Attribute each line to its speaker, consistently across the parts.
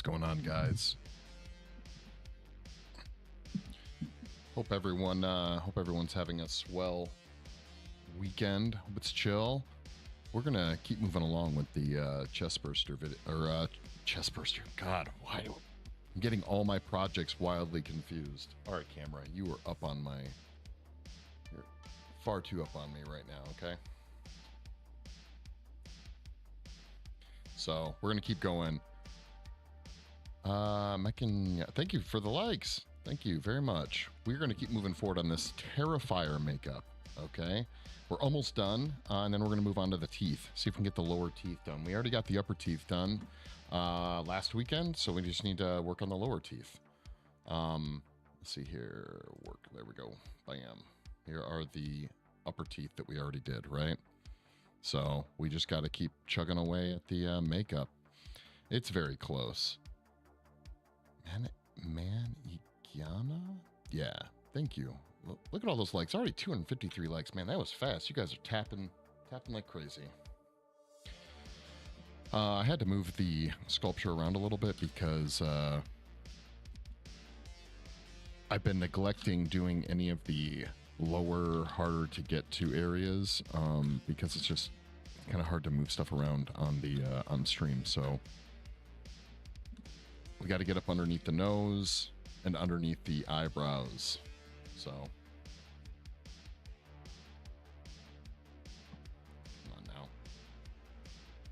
Speaker 1: What's going on, guys? Hope everyone's having a swell weekend. Hope it's chill. We're gonna keep moving along with the chest burster video, or chest burster. God, why do I'm getting all my projects wildly confused? All right, camera, you are up on my. You're far too up on me right now. Okay. So we're gonna keep going. Thank you for the likes. Thank you very much. We're going to keep moving forward on this Terrifier makeup, okay? We're almost done, and then we're going to move on to the teeth. See if we can get the lower teeth done. We already got the upper teeth done last weekend, so we just need to work on the lower teeth. Let's see here. There we go. Bam. Here are the upper teeth that we already did, right? So we just got to keep chugging away at the makeup. It's very close. Gianna? Yeah, thank you. Look at all those likes. Already 253 likes. Man, that was fast. You guys are tapping like crazy. I had to move the sculpture around a little bit because I've been neglecting doing any of the lower, harder to get to areas because it's just kind of hard to move stuff around on the on stream. So we got to get up underneath the nose and underneath the eyebrows. So, come on now.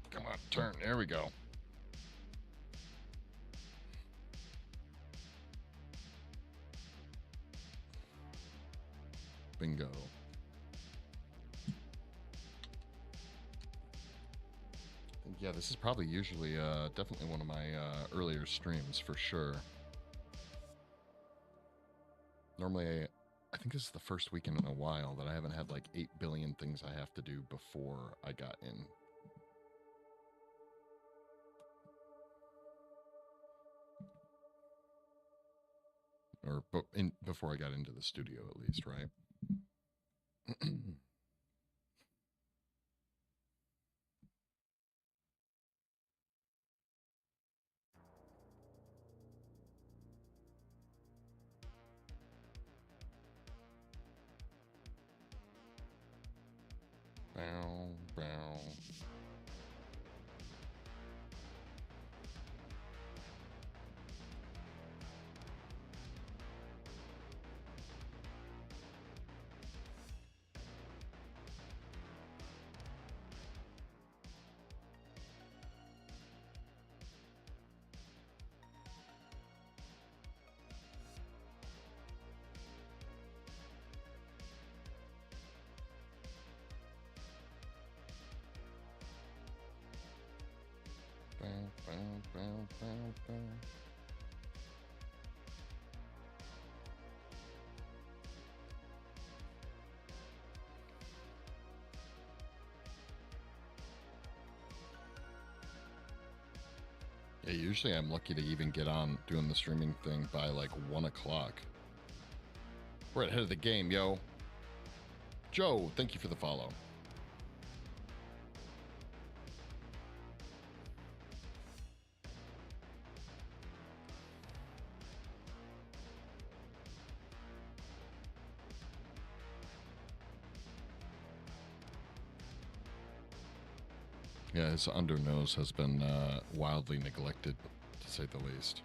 Speaker 1: Come on, turn. There we go. Bingo. Yeah, this is probably usually definitely one of my earlier streams for sure. Normally, I think this is the first weekend in a while that I haven't had like 8 billion things I have to do before I got in. Or before I got into the studio, at least, right? Bow, bow. Yeah, usually I'm lucky to even get on doing the streaming thing by like 1 o'clock. We're ahead of the game, yo. Joe, thank you for the follow. Yeah, his undernose has been wildly neglected, to say the least.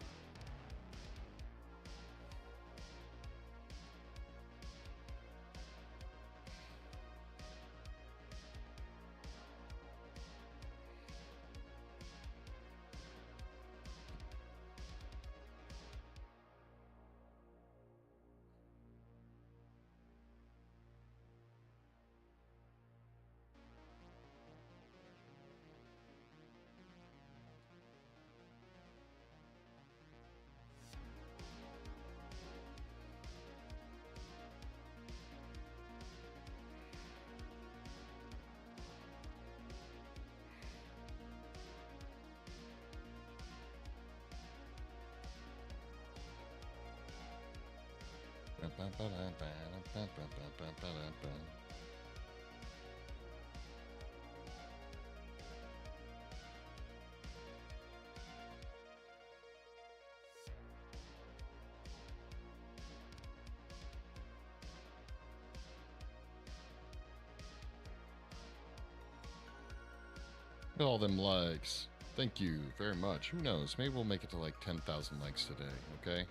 Speaker 1: All them likes. Thank you very much. Who knows? Maybe we'll make it to like 10,000 likes today, okay?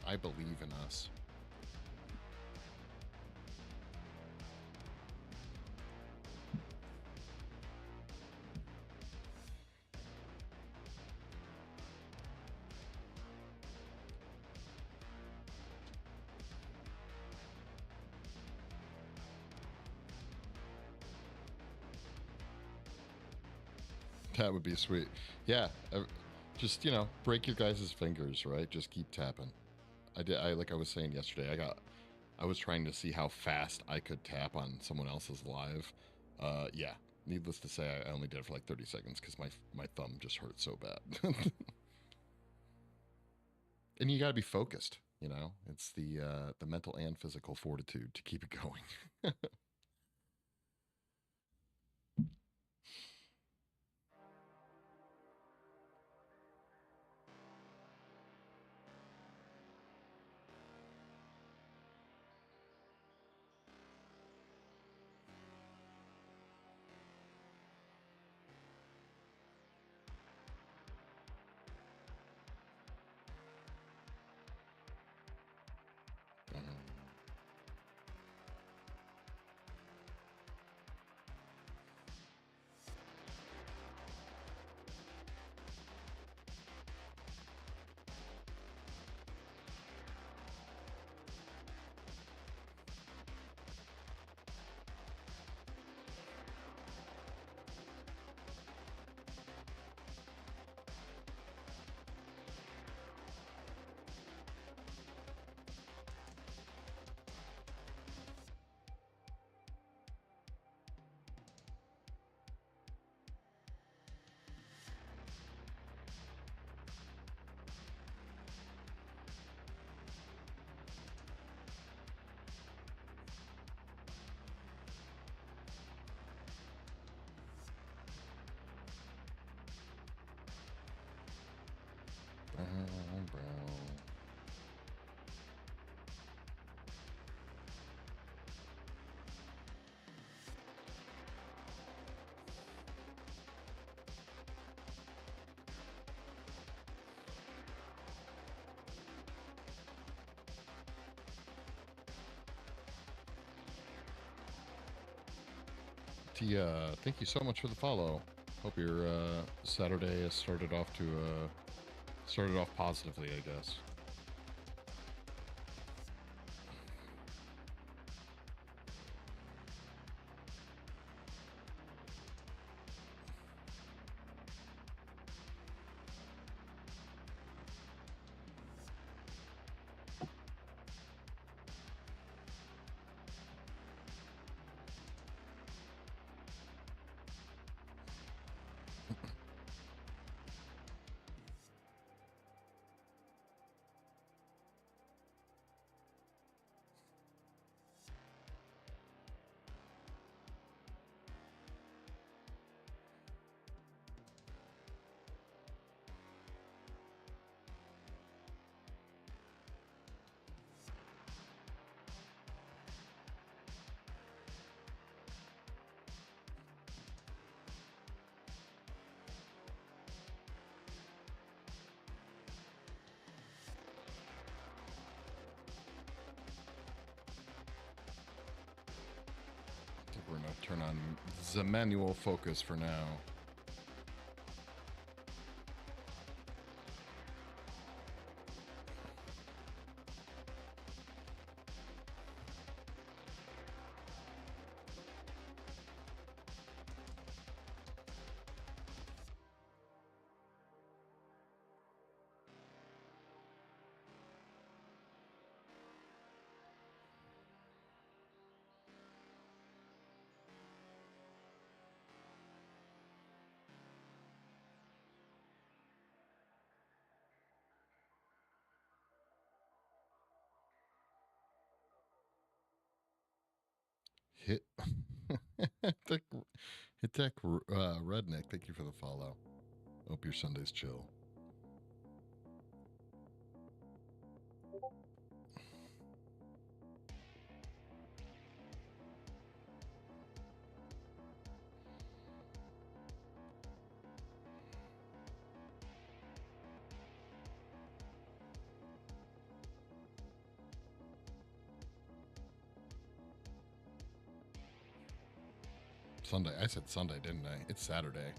Speaker 1: I believe in us. That would be sweet. Yeah, just break your guys' fingers, right? Just keep tapping. Like I was saying yesterday, I was trying to see how fast I could tap on someone else's live. Yeah, needless to say, I only did it for like 30 seconds because my thumb just hurt so bad. And you got to be focused. It's the mental and physical fortitude to keep it going. Bro. Tia, thank you so much for the follow. Hope your Saturday has started off positively, I guess. We're going to turn on the manual focus for now. Hit hit that redneck. Thank you for the follow. Hope your Sunday's chill. Sunday. I said Sunday, didn't I? It's Saturday.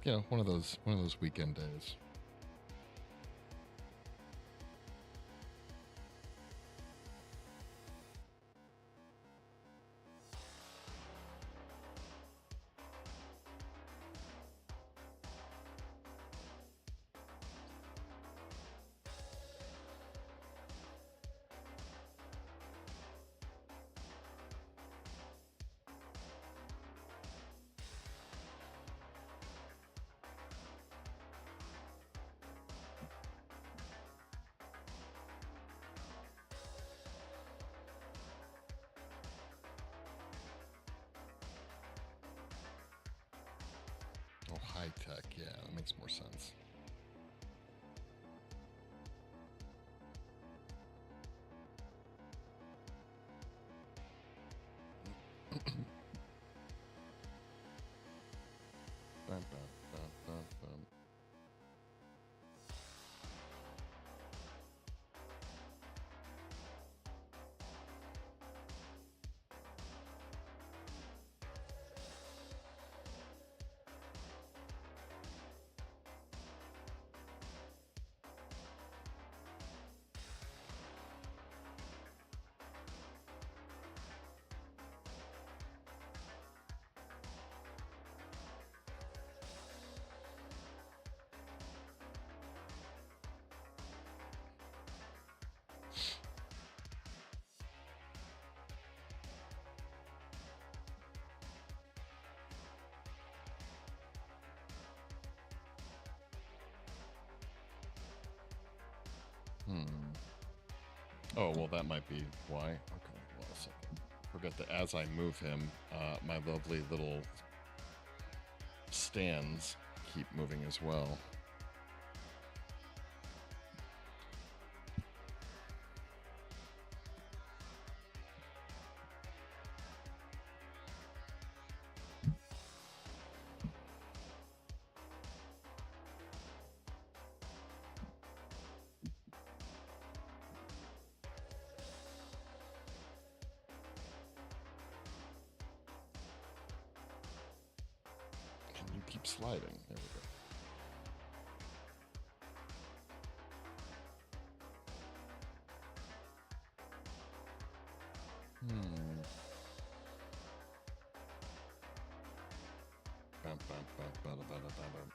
Speaker 1: You know, one of those weekend days. Oh, high tech. Yeah, that makes more sense. Bum, bum, bum, bum, bum. Oh, well, that might be why. Okay, well, a second. Forget that as I move him, my lovely little stands keep moving as well. You keep sliding. There we go. Bum, bum, bum, bum, bum, bum, bum.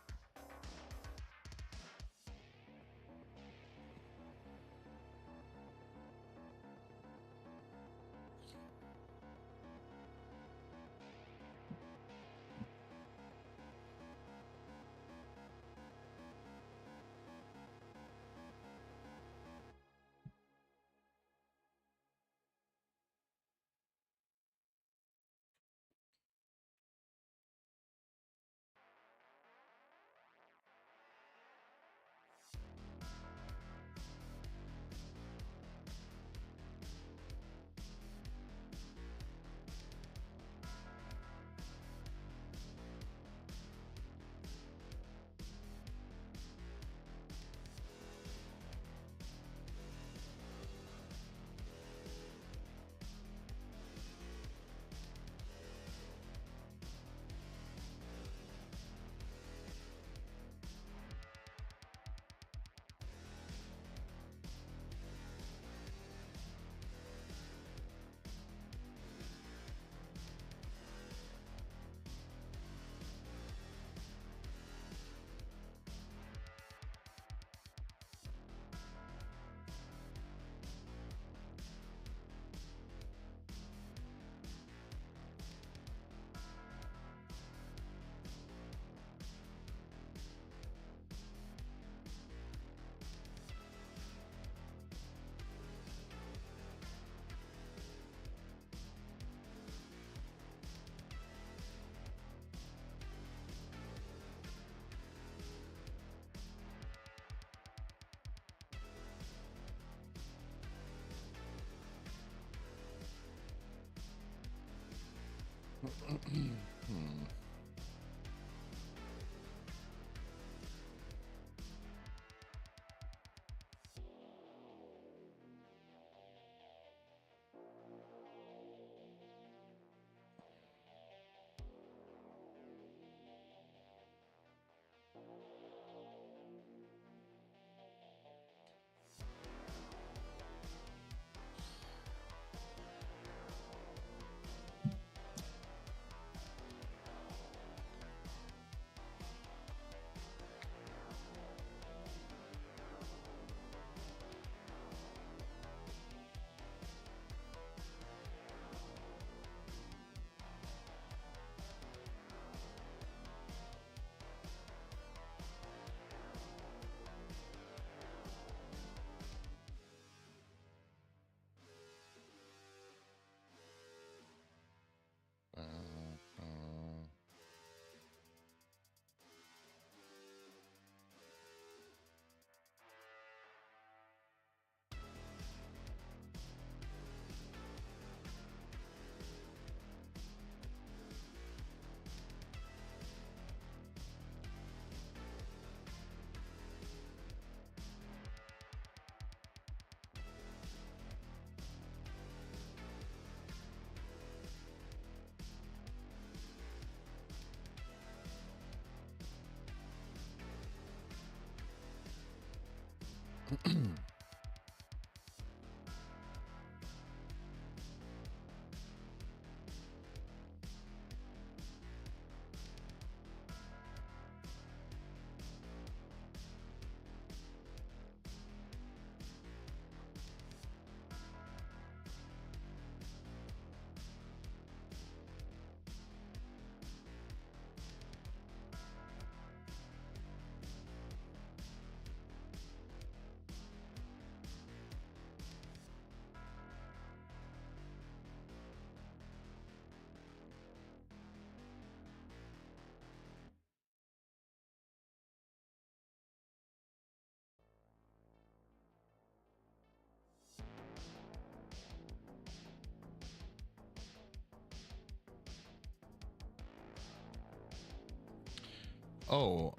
Speaker 1: Oh,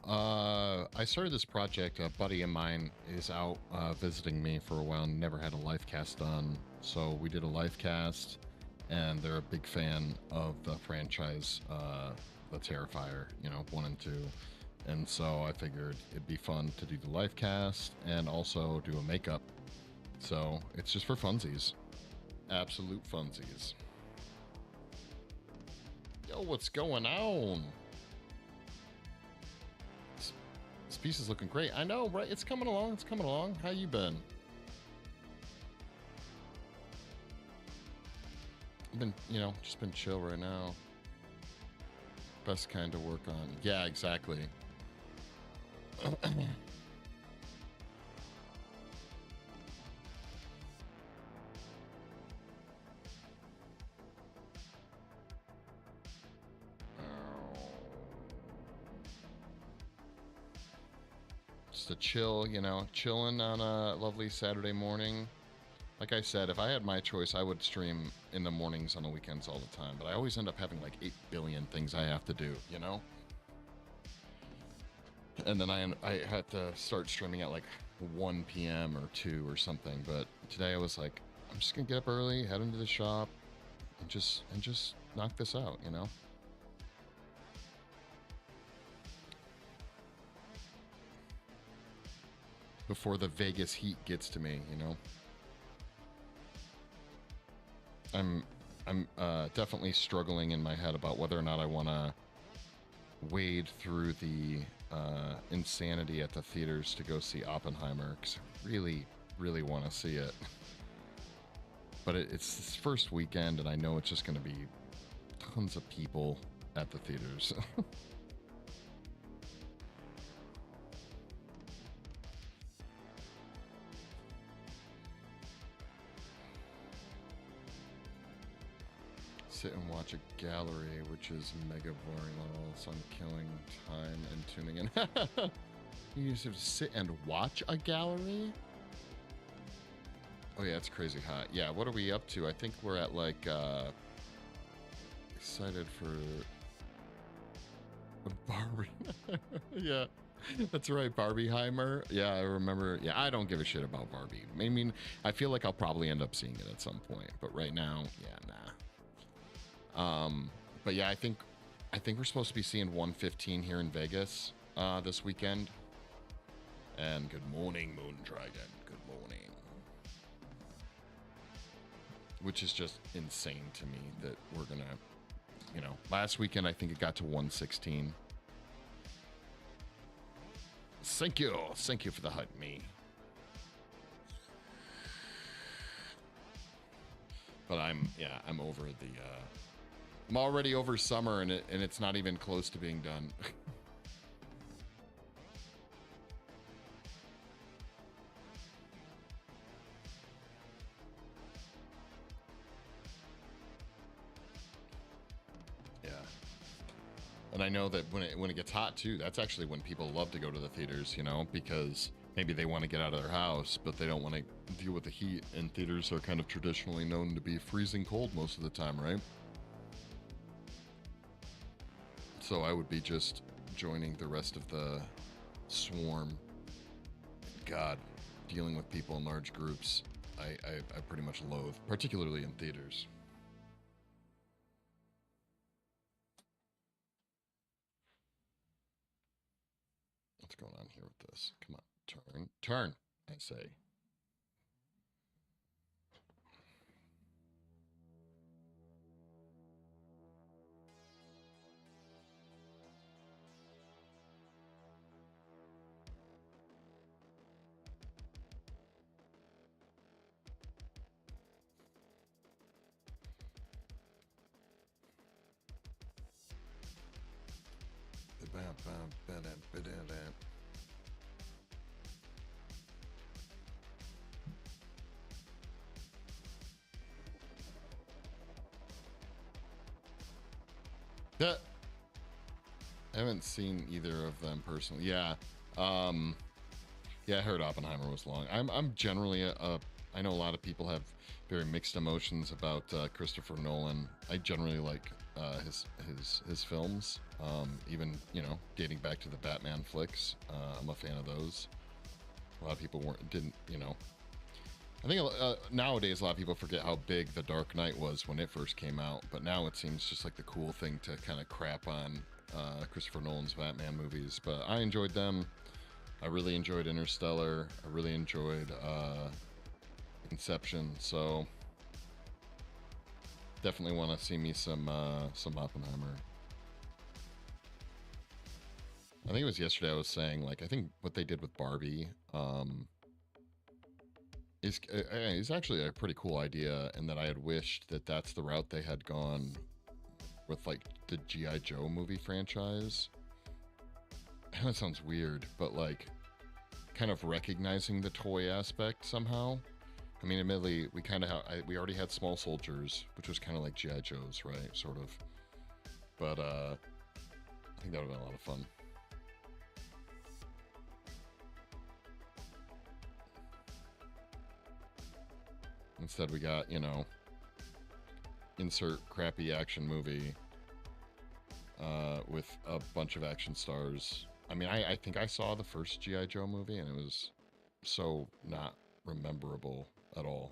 Speaker 1: I started this project. A buddy of mine is out visiting me for a while and never had a live cast done. So we did a live cast, and they're a big fan of the franchise, the Terrifier, you know, 1 and 2. And so I figured it'd be fun to do the live cast and also do a makeup. So it's just for funsies. Absolute funsies. Yo, what's going on? This piece is looking great. I know, right? It's coming along. It's coming along. How you been? I've been, you know, just been chill right now. Best kind to work on. Yeah, exactly. Just a chill, you know, chilling on a lovely Saturday morning. Like I said, if I had my choice, I would stream in the mornings on the weekends all the time. But I always end up having like 8 billion things I have to do, you know? And then I had to start streaming at like 1 p.m. or 2 or something. But today I was like, I'm just gonna get up early, head into the shop, and just knock this out, you know? Before the Vegas heat gets to me, you know? I'm definitely struggling in my head about whether or not I want to wade through the insanity at the theaters to go see Oppenheimer, because I really, really want to see it. But it's this first weekend, and I know it's just going to be tons of people at the theaters. Sit and watch a gallery, which is mega boring level, so I'm killing time and tuning in. You just have to sit and watch a gallery? Oh yeah, it's crazy hot. Yeah, what are we up to? I think we're at like, excited for a Barbie. Yeah, that's right, Barbieheimer. Yeah, I remember. Yeah, I don't give a shit about Barbie. I mean, I feel like I'll probably end up seeing it at some point, but right now, yeah, nah. But yeah, I think we're supposed to be seeing 115 here in Vegas this weekend. And good morning, Moon Dragon. Good morning. Which is just insane to me that we're gonna, you know, last weekend I think it got to 116. Thank you for the hype, me. But I'm over the. I'm already over summer, and it's not even close to being done. Yeah. And I know that when it gets hot too, that's actually when people love to go to the theaters, you know, because maybe they want to get out of their house, but they don't want to deal with the heat, and theaters are kind of traditionally known to be freezing cold most of the time, right? So I would be just joining the rest of the swarm. God, dealing with people in large groups, I pretty much loathe, particularly in theaters. What's going on here with this? Come on, turn. I say. Yeah, I haven't seen either of them personally. Yeah, yeah, I heard Oppenheimer was long. I'm generally I know a lot of people have very mixed emotions about Christopher Nolan. I generally like his films, even dating back to the Batman flicks. I'm a fan of those. A lot of people didn't. I think nowadays a lot of people forget how big The Dark Knight was when it first came out, but now it seems just like the cool thing to kind of crap on Christopher Nolan's Batman movies. But I enjoyed them. I really enjoyed Interstellar. I really enjoyed Inception. So definitely want to see me some Oppenheimer. I think it was yesterday I was saying, like, I think what they did with Barbie is actually a pretty cool idea, and that I had wished that that's the route they had gone with, like, the G.I. Joe movie franchise. I know it sounds weird, but, like, kind of recognizing the toy aspect somehow. I mean, admittedly, we already had Small Soldiers, which was kind of like G.I. Joe's, right? Sort of. But I think that would have been a lot of fun. Instead, we got, insert crappy action movie with a bunch of action stars. I mean, I think I saw the first G.I. Joe movie, and it was so not memorable at all.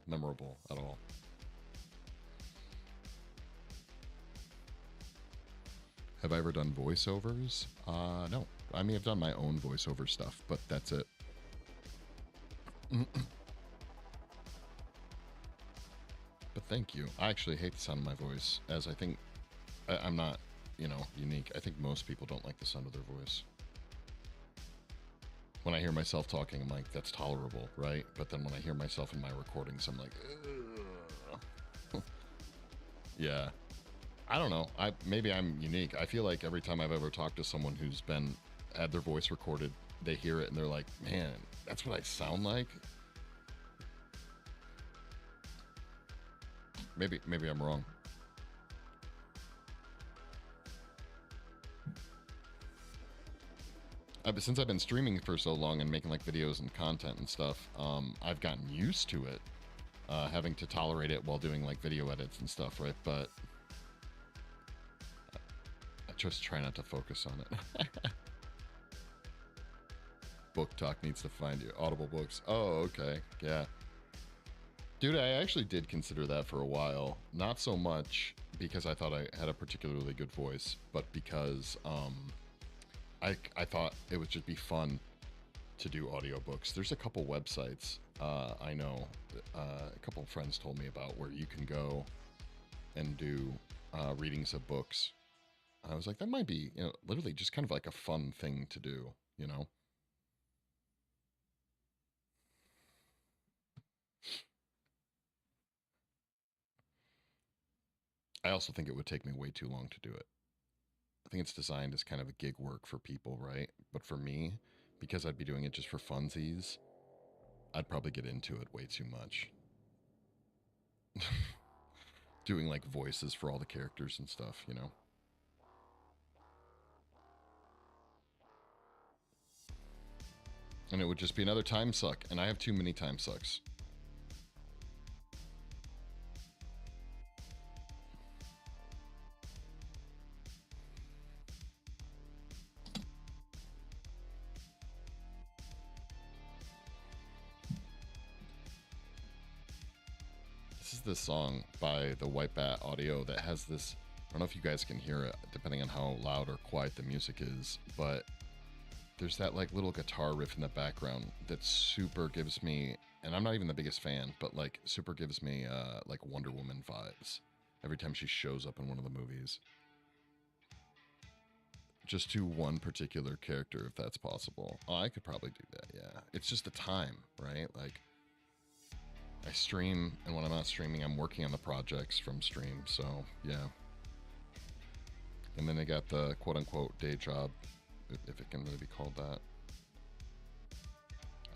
Speaker 1: Have I ever done voiceovers? No. I mean, I've done my own voiceover stuff, but that's it. But thank you. I actually hate the sound of my voice, as I think I'm not, unique. I think most people don't like the sound of their voice. When I hear myself talking, I'm like, that's tolerable, right? But then when I hear myself in my recordings, I'm like, ugh. Yeah. I don't know. Maybe I'm unique. I feel like every time I've ever talked to someone who's had their voice recorded, they hear it and they're like, man, that's what I sound like. Maybe I'm wrong. Since I've been streaming for so long and making like videos and content and stuff, I've gotten used to it, having to tolerate it while doing like video edits and stuff, right? But I just try not to focus on it. Book Talk needs to find you. Audible Books. Oh, okay. Yeah. Dude, I actually did consider that for a while. Not so much because I thought I had a particularly good voice, but because I thought it would just be fun to do audiobooks. There's a couple websites I know, a couple of friends told me about, where you can go and do readings of books. I was like, that might be, literally just kind of like a fun thing to do, I also think it would take me way too long to do it. I think it's designed as kind of a gig work for people, right? But for me, because I'd be doing it just for funsies, I'd probably get into it way too much. Doing like voices for all the characters and stuff, And it would just be another time suck, and I have too many time sucks. This is this song by the White Bat Audio that has this, I don't know if you guys can hear it, depending on how loud or quiet the music is, but there's that like little guitar riff in the background that super gives me, and I'm not even the biggest fan, but like super gives me like Wonder Woman vibes every time she shows up in one of the movies. Just to one particular character, if that's possible. Oh, I could probably do that, yeah. It's just the time, right? Like, I stream, and when I'm not streaming, I'm working on the projects from stream, so, yeah. And then they got the quote-unquote day job, if it can really be called that.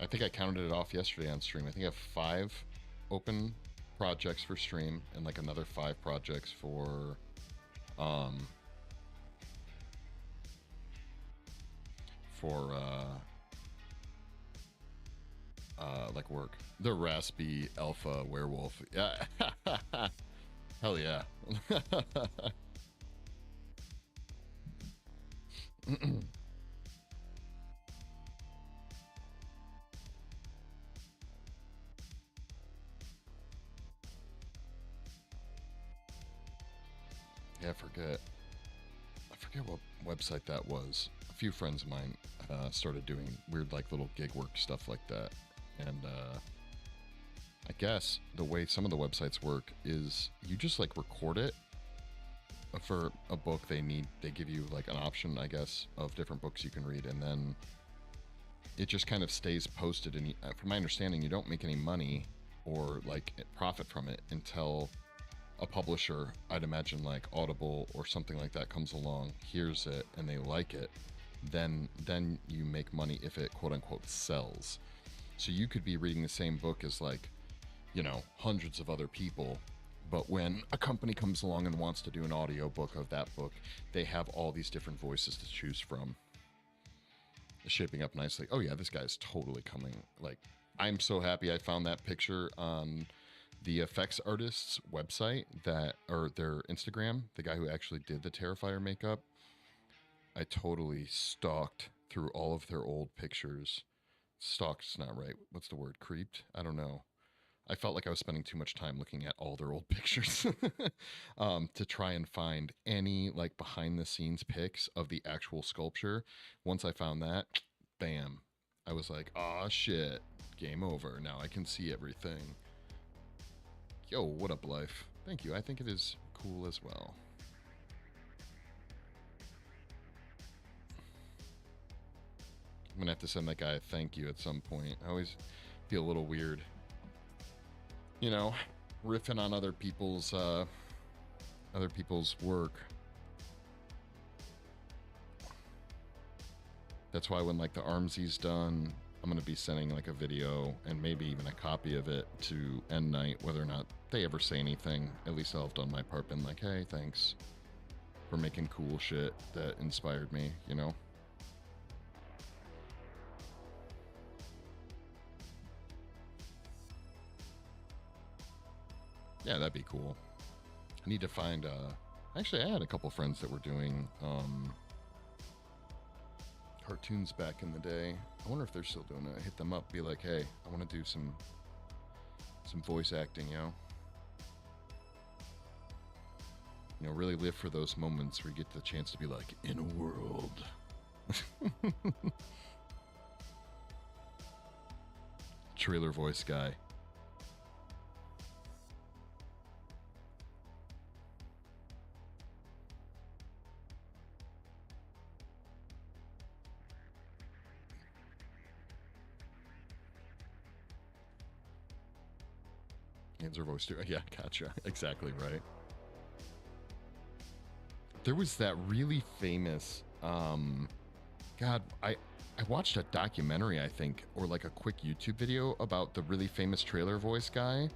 Speaker 1: I think I counted it off yesterday on stream. I think I have 5 open projects for stream, and like another 5 projects for, like work. The raspy alpha werewolf. Yeah. Hell yeah. Yeah, I forget what website that was. A few friends of mine started doing weird like little gig work stuff like that. And I guess the way some of the websites work is you just like record it. For a book they give you like an option, I guess, of different books you can read, and then it just kind of stays posted. And from my understanding, you don't make any money or like profit from it until a publisher, I'd imagine like Audible or something like that, comes along, hears it, and they like it. Then you make money if it quote unquote sells. So you could be reading the same book as like, you know, hundreds of other people, but when a company comes along and wants to do an audio book of that book, they have all these different voices to choose from. It's shaping up nicely. Oh yeah, this guy's totally coming. Like, I'm so happy I found that picture on the effects artist's website, or their Instagram, the guy who actually did the Terrifier makeup. I totally stalked through all of their old pictures. Stalked's not right. What's the word? Creeped? I don't know. I felt like I was spending too much time looking at all their old pictures to try and find any like behind the scenes pics of the actual sculpture. Once I found that, bam, I was like, "Aw, shit, game over. Now I can see everything." Yo, what up, life? Thank you. I think it is cool as well. I'm gonna have to send that guy a thank you at some point. I always feel a little weird, you know, riffing on other people's work. That's why when like the Armsy's done, I'm gonna be sending like a video and maybe even a copy of it to End Night, whether or not they ever say anything. At least I'll have done my part, been like, hey, thanks for making cool shit that inspired me, you know? Yeah, that'd be cool. I need to find, actually I had a couple friends that were doing, cartoons back in the day. I wonder if they're still doing it. Hit them up, be like, hey, I want to do some voice acting, you know? You know, really live for those moments where you get the chance to be like, in a world. Trailer voice guy. Hands are voice too. Yeah, gotcha. Exactly right. There was that really famous, God, I watched a documentary, I think, or like a quick YouTube video about the really famous trailer voice guy.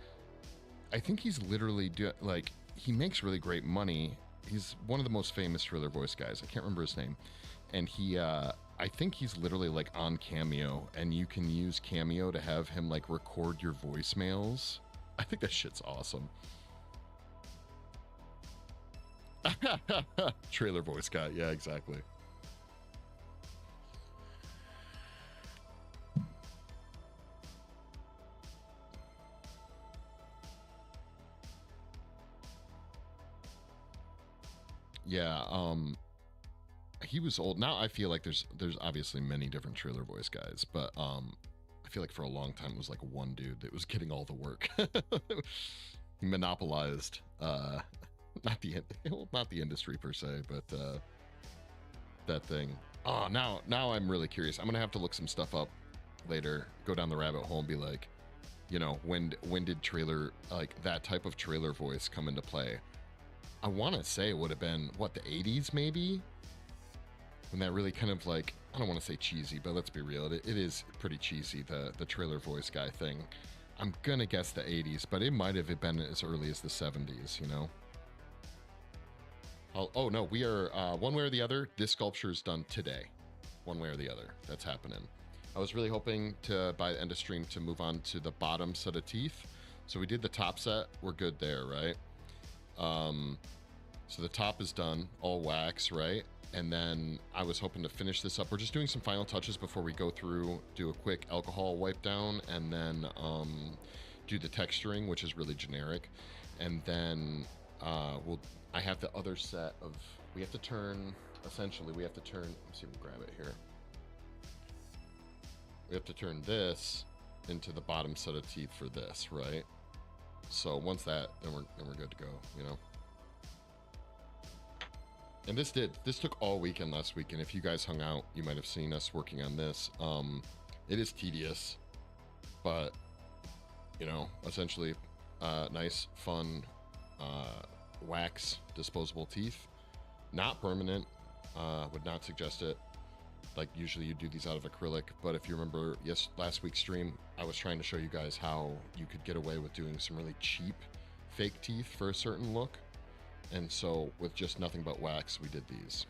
Speaker 1: I think he's literally like, he makes really great money. He's one of the most famous trailer voice guys. I can't remember his name. And he, I think he's literally like on Cameo, and you can use Cameo to have him like record your voicemails. I think that shit's awesome. Trailer voice guy. Yeah, exactly. Yeah, he was old. Now I feel like there's obviously many different trailer voice guys, but I feel like for a long time it was like one dude that was getting all the work. He monopolized not the industry per se, but that thing. Oh, now I'm really curious. I'm gonna have to look some stuff up later, go down the rabbit hole and be like, you know, when did trailer, like that type of trailer voice come into play? I want to say it would have been what, the 80s maybe, when that really kind of like, I don't want to say cheesy, but let's be real, it is pretty cheesy, the trailer voice guy thing. I'm gonna guess the 80s, but it might have been as early as the 70s, you know. Oh no, we are one way or the other. This sculpture is done today, one way or the other. That's happening. I was really hoping to, by the end of stream, to move on to the bottom set of teeth. So we did the top set. We're good there, right? So the top is done, all wax, right? And then I was hoping to finish this up. We're just doing some final touches before we go through, do a quick alcohol wipe down, and then do the texturing, which is really generic. And then I have the other set of, we have to turn, essentially, we have to turn, let's see if we can grab it here. We have to turn this into the bottom set of teeth for this, right? So once that, then we're good to go, you know? And this took all weekend last weekend. If you guys hung out, you might have seen us working on this. It is tedious, but you know, essentially, nice, fun, wax disposable teeth. Not permanent, would not suggest it. Like usually you do these out of acrylic, but if you remember, last week's stream, I was trying to show you guys how you could get away with doing some really cheap fake teeth for a certain look. And so with just nothing but wax, we did these.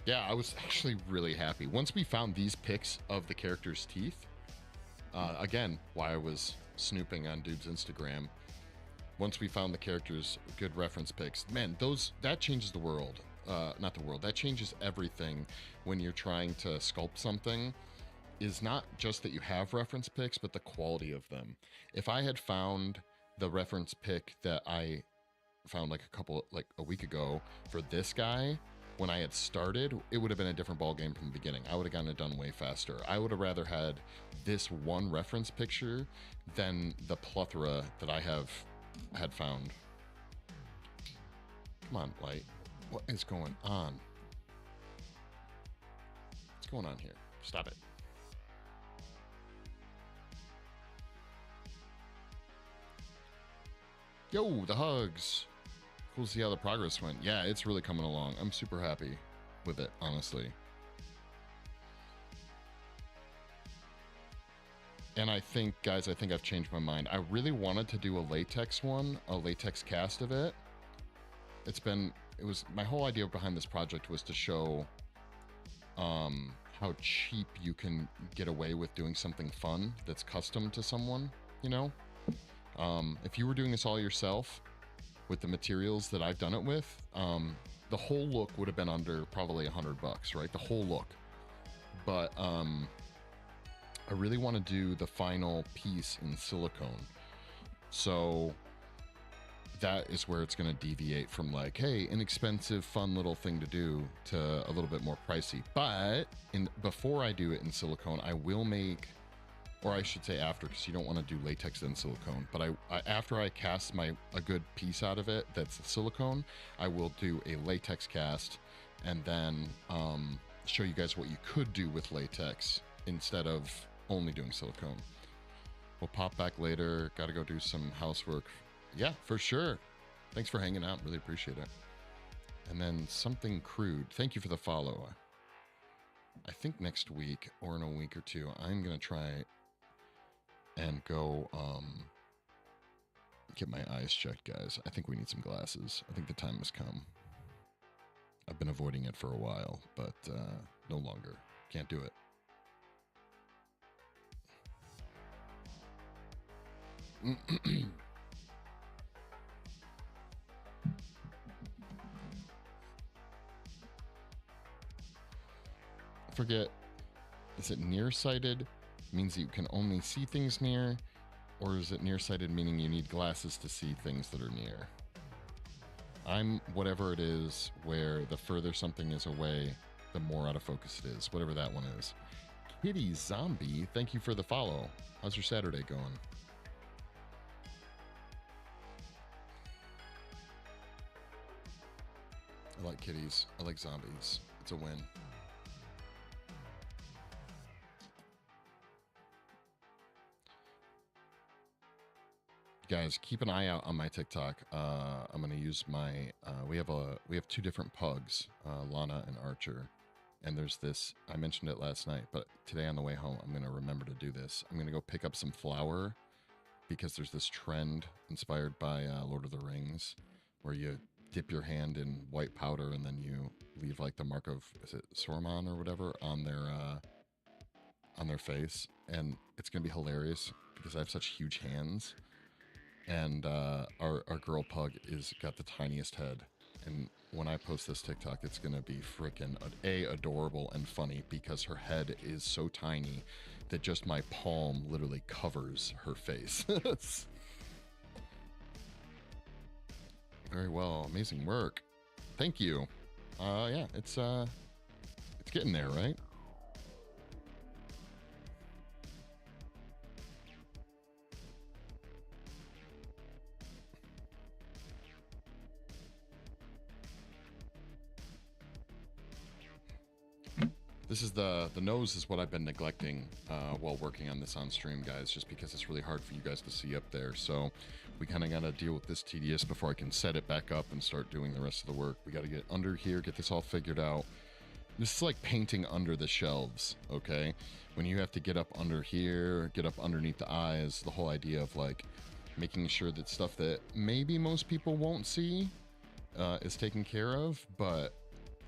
Speaker 1: Yeah, I was actually really happy. Once we found these pics of the characters' teeth, again, why I was snooping on dude's Instagram, once we found the characters' good reference pics, man, that changes the world. Not the world, that changes everything when you're trying to sculpt something, is not just that you have reference pics, but the quality of them. If I had found the reference pic that I found like a week ago for this guy, when I had started, it would have been a different ball game from the beginning. I would have gotten it done way faster. I would have rather had this one reference picture than the plethora that I had found. Come on, Light. What is going on? What's going on here? Stop it. Yo, the hugs. Cool to see how the progress went. Yeah, it's really coming along. I'm super happy with it, honestly. And I think, guys, I've changed my mind. I really wanted to do a latex one, a latex cast of it. My whole idea behind this project was to show how cheap you can get away with doing something fun that's custom to someone, you know? If you were doing this all yourself with the materials that I've done it with, the whole look would have been under probably $100, right? The whole look. But I really want to do the final piece in silicone. So that is where it's going to deviate from like, hey, inexpensive, fun little thing to do, to a little bit more pricey. But before I do it in silicone, I will make, or I should say after, because you don't want to do latex and silicone. But after I cast a good piece out of it that's silicone, I will do a latex cast and then show you guys what you could do with latex instead of only doing silicone. We'll pop back later. Got to go do some housework. Yeah, for sure. Thanks for hanging out. Really appreciate it. And then something crude. Thank you for the follow. I think next week or in a week or two, I'm going to try and go get my eyes checked, guys. I think we need some glasses. I think the time has come. I've been avoiding it for a while, but no longer. Can't do it. Forget, is it nearsighted? Means you can only see things near? Or is it nearsighted meaning you need glasses to see things that are near? I'm whatever it is where the further something is away, the more out of focus it is, whatever that one is. Kitty Zombie, thank you for the follow. How's your Saturday going? I like kitties. I like zombies. It's a win. Guys, keep an eye out on my TikTok. I'm gonna use my. We have two different pugs, Lana and Archer, and there's this. I mentioned it last night, but today on the way home, I'm gonna remember to do this. I'm gonna go pick up some flour because there's this trend inspired by Lord of the Rings, where you dip your hand in white powder and then you leave like the mark of, is it Saruman or whatever, on their face, and it's gonna be hilarious because I have such huge hands. And our girl pug is got the tiniest head. And when I post this TikTok, it's gonna be freaking adorable and funny because her head is so tiny that just my palm literally covers her face. Very well, amazing work. Thank you. Yeah, it's getting there, right? This is the nose is what I've been neglecting while working on this on stream, guys, just because it's really hard for you guys to see up there. So we kind of got to deal with this tedious before I can set it back up and start doing the rest of the work. We got to get under here, get this all figured out. This is like painting under the shelves, okay? When you have to get up under here, get up underneath the eyes, the whole idea of like making sure that stuff that maybe most people won't see is taken care of, but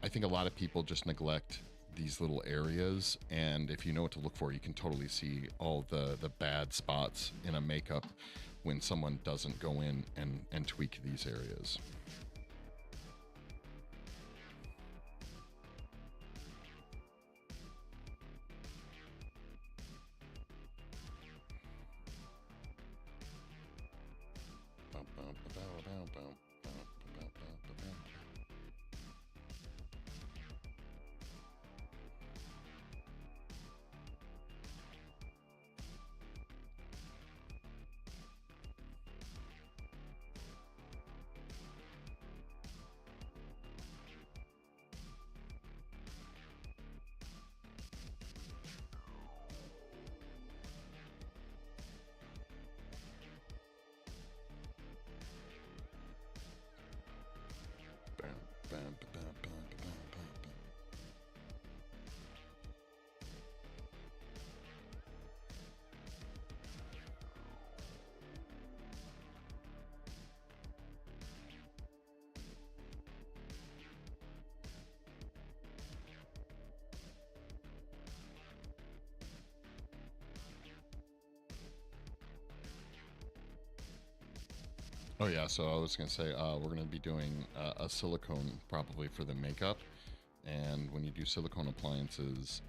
Speaker 1: I think a lot of people just neglect these little areas, and if you know what to look for, you can totally see all the bad spots in a makeup when someone doesn't go in and tweak these areas. Oh yeah, so I was gonna say we're gonna be doing a silicone probably for the makeup, and when you do silicone appliances,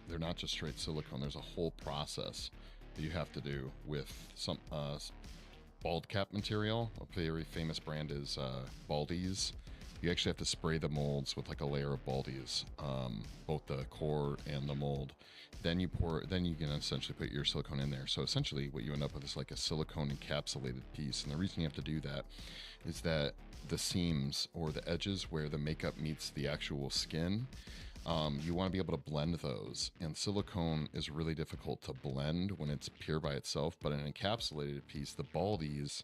Speaker 1: they're not just straight silicone. There's a whole process that you have to do with some bald cap material. A very famous brand is Baldies. You actually have to spray the molds with like a layer of Baldies, both the core and the mold. Then you can essentially put your silicone in there. So essentially what you end up with is like a silicone encapsulated piece. And the reason you have to do that is that the seams or the edges where the makeup meets the actual skin, you want to be able to blend those. And silicone is really difficult to blend when it's pure by itself, but an encapsulated piece, the Baldies,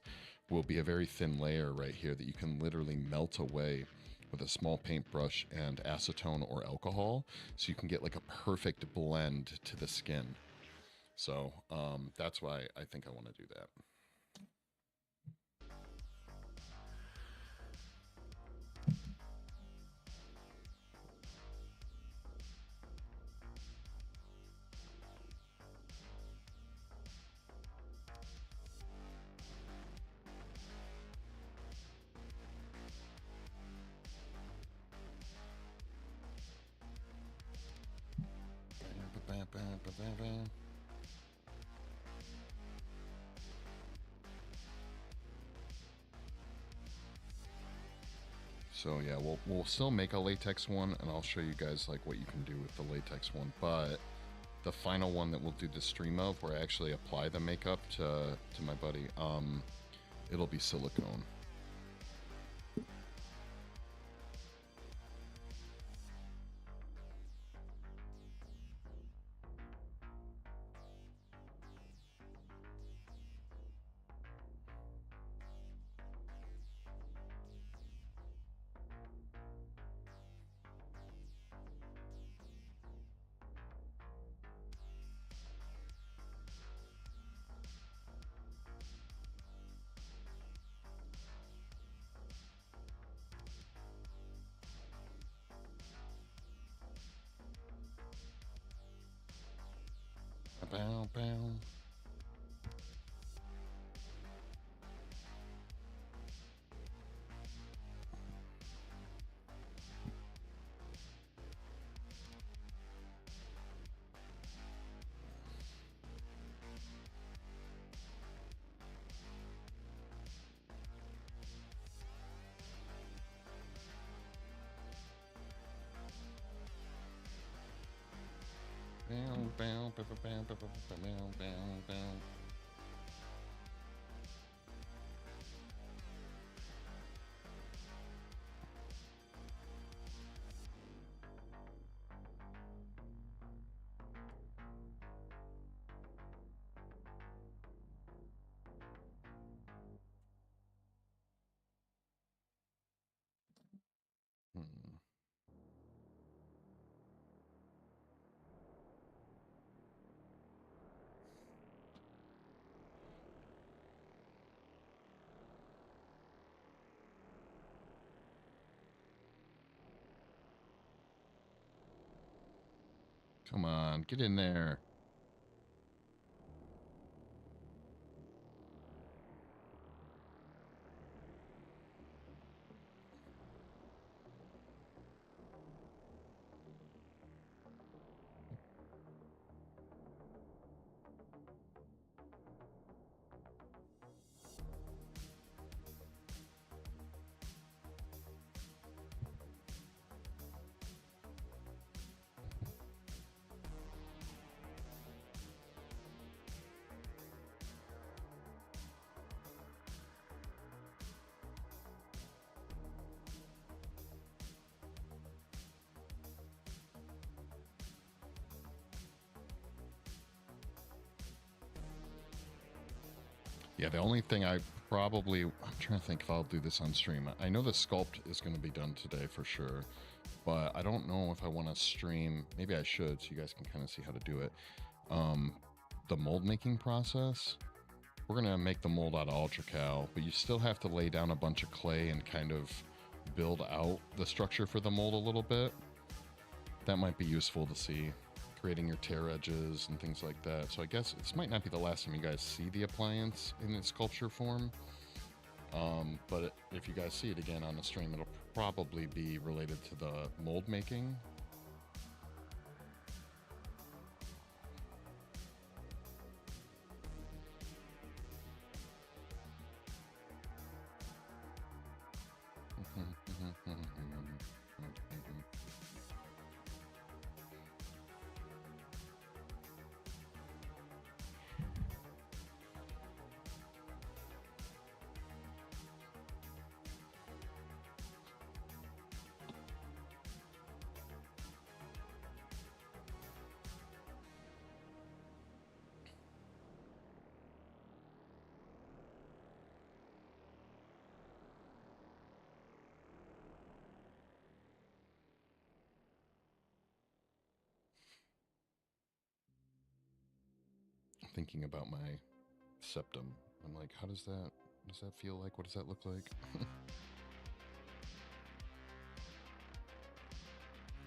Speaker 1: will be a very thin layer right here that you can literally melt away with a small paintbrush and acetone or alcohol, so you can get like a perfect blend to the skin. So that's why I think I want to do that. So yeah, we'll still make a latex one, and I'll show you guys like what you can do with the latex one. But the final one that we'll do the stream of, where I actually apply the makeup to my buddy, it'll be silicone. Bow, bow. Bow, bow, bow, bow, bow, bow, bow, bow, bow. Come on, get in there. Yeah, the only thing I'm trying to think if I'll do this on stream. I know the sculpt is going to be done today for sure, but I don't know if I want to stream. Maybe I should, so you guys can kind of see how to do it. The mold making process. We're going to make the mold out of ultracal, but you still have to lay down a bunch of clay and kind of build out the structure for the mold a little bit. That might be useful to see, creating your tear edges and things like that. So I guess this might not be the last time you guys see the appliance in its sculpture form. But if you guys see it again on the stream, it'll probably be related to the mold making. Thinking about my septum. I'm like, how does that feel like? What does that look like?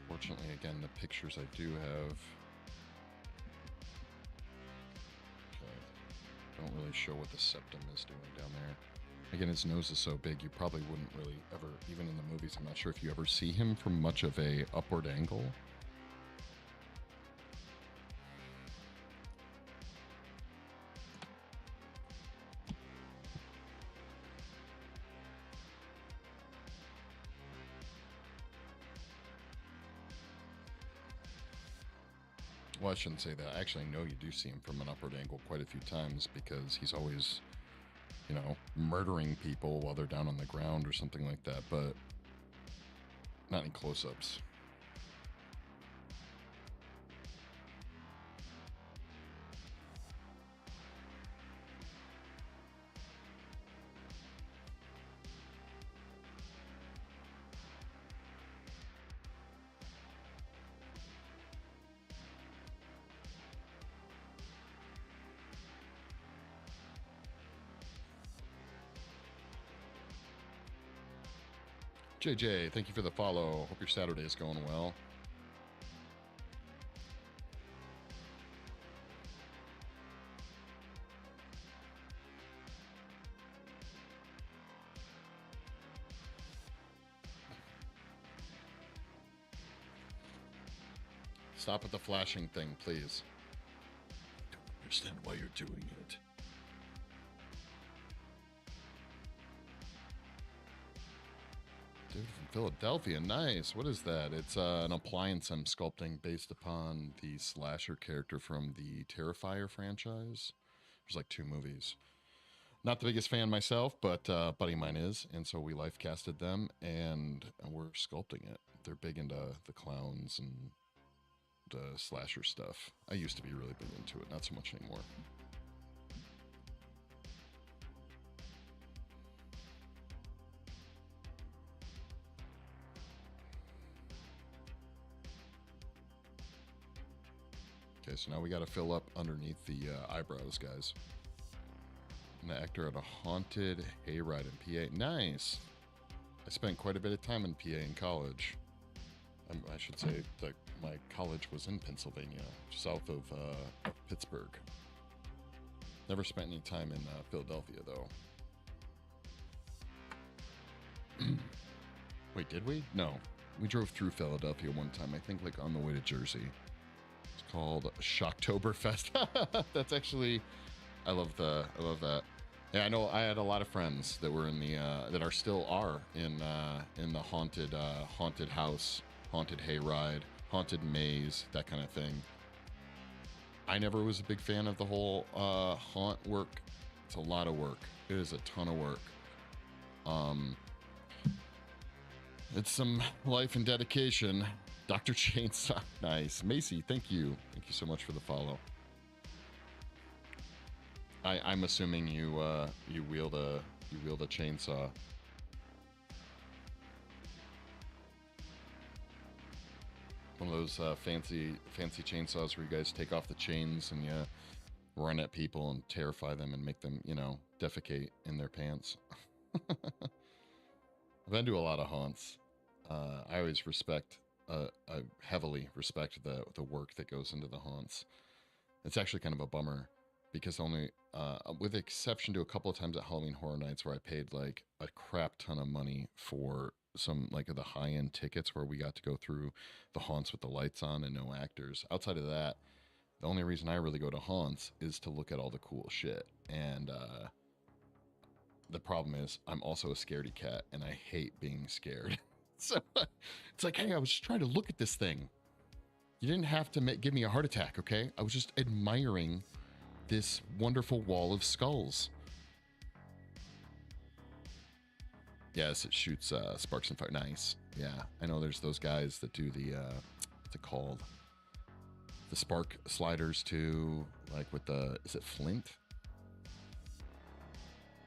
Speaker 1: Fortunately, again, the pictures I do have don't really show what the septum is doing down there. Again, his nose is so big, you probably wouldn't really ever, even in the movies, I'm not sure if you ever see him from much of a upward angle. Well, I shouldn't say that. I actually know you do see him from an upward angle quite a few times because he's always, you know, murdering people while they're down on the ground or something like that, but not any close-ups. JJ, thank you for the follow. Hope your Saturday is going well. Stop with the flashing thing, please. I don't understand why you're doing it. Dude from Philadelphia, nice. What is that? It's an appliance I'm sculpting based upon the slasher character from the Terrifier franchise. There's like 2 movies. Not the biggest fan myself, but buddy of mine is, and so we life casted them, and we're sculpting it. They're big into the clowns and the slasher stuff. I used to be really big into it, not so much anymore. Okay, so now we got to fill up underneath the eyebrows, guys. An actor at a haunted hayride in PA. Nice. I spent quite a bit of time in PA in college. I should say that my college was in Pennsylvania, south of Pittsburgh. Never spent any time in Philadelphia, though. Wait, did we? No. We drove through Philadelphia one time, I think like on the way to Jersey. It's called Shocktoberfest. That's actually... I love that. Yeah, I know. I had a lot of friends that were in the that still are in the haunted house, haunted hayride, haunted maze, that kind of thing. I never was a big fan of the whole haunt work. It's a lot of work. It is a ton of work. It's some life and dedication. Dr. Chainsaw, nice. Macy, thank you. Thank you so much for the follow. I'm assuming you wield a chainsaw. One of those fancy chainsaws where you guys take off the chains and you run at people and terrify them and make them, you know, defecate in their pants. I've been to a lot of haunts. I always I heavily respect the work that goes into the haunts. It's actually kind of a bummer. Because only, with the exception to a couple of times at Halloween Horror Nights where I paid like a crap ton of money for some like the high-end tickets where we got to go through the haunts with the lights on and no actors. Outside of that, the only reason I really go to haunts is to look at all the cool shit. And the problem is I'm also a scaredy cat and I hate being scared. So it's like, hey, I was just trying to look at this thing. You didn't have to give me a heart attack, okay? I was just admiring this wonderful wall of skulls. Yes, it shoots sparks and fire. Nice. Yeah, I know there's those guys that do the what's it called? The spark sliders too, like with the, is it flint?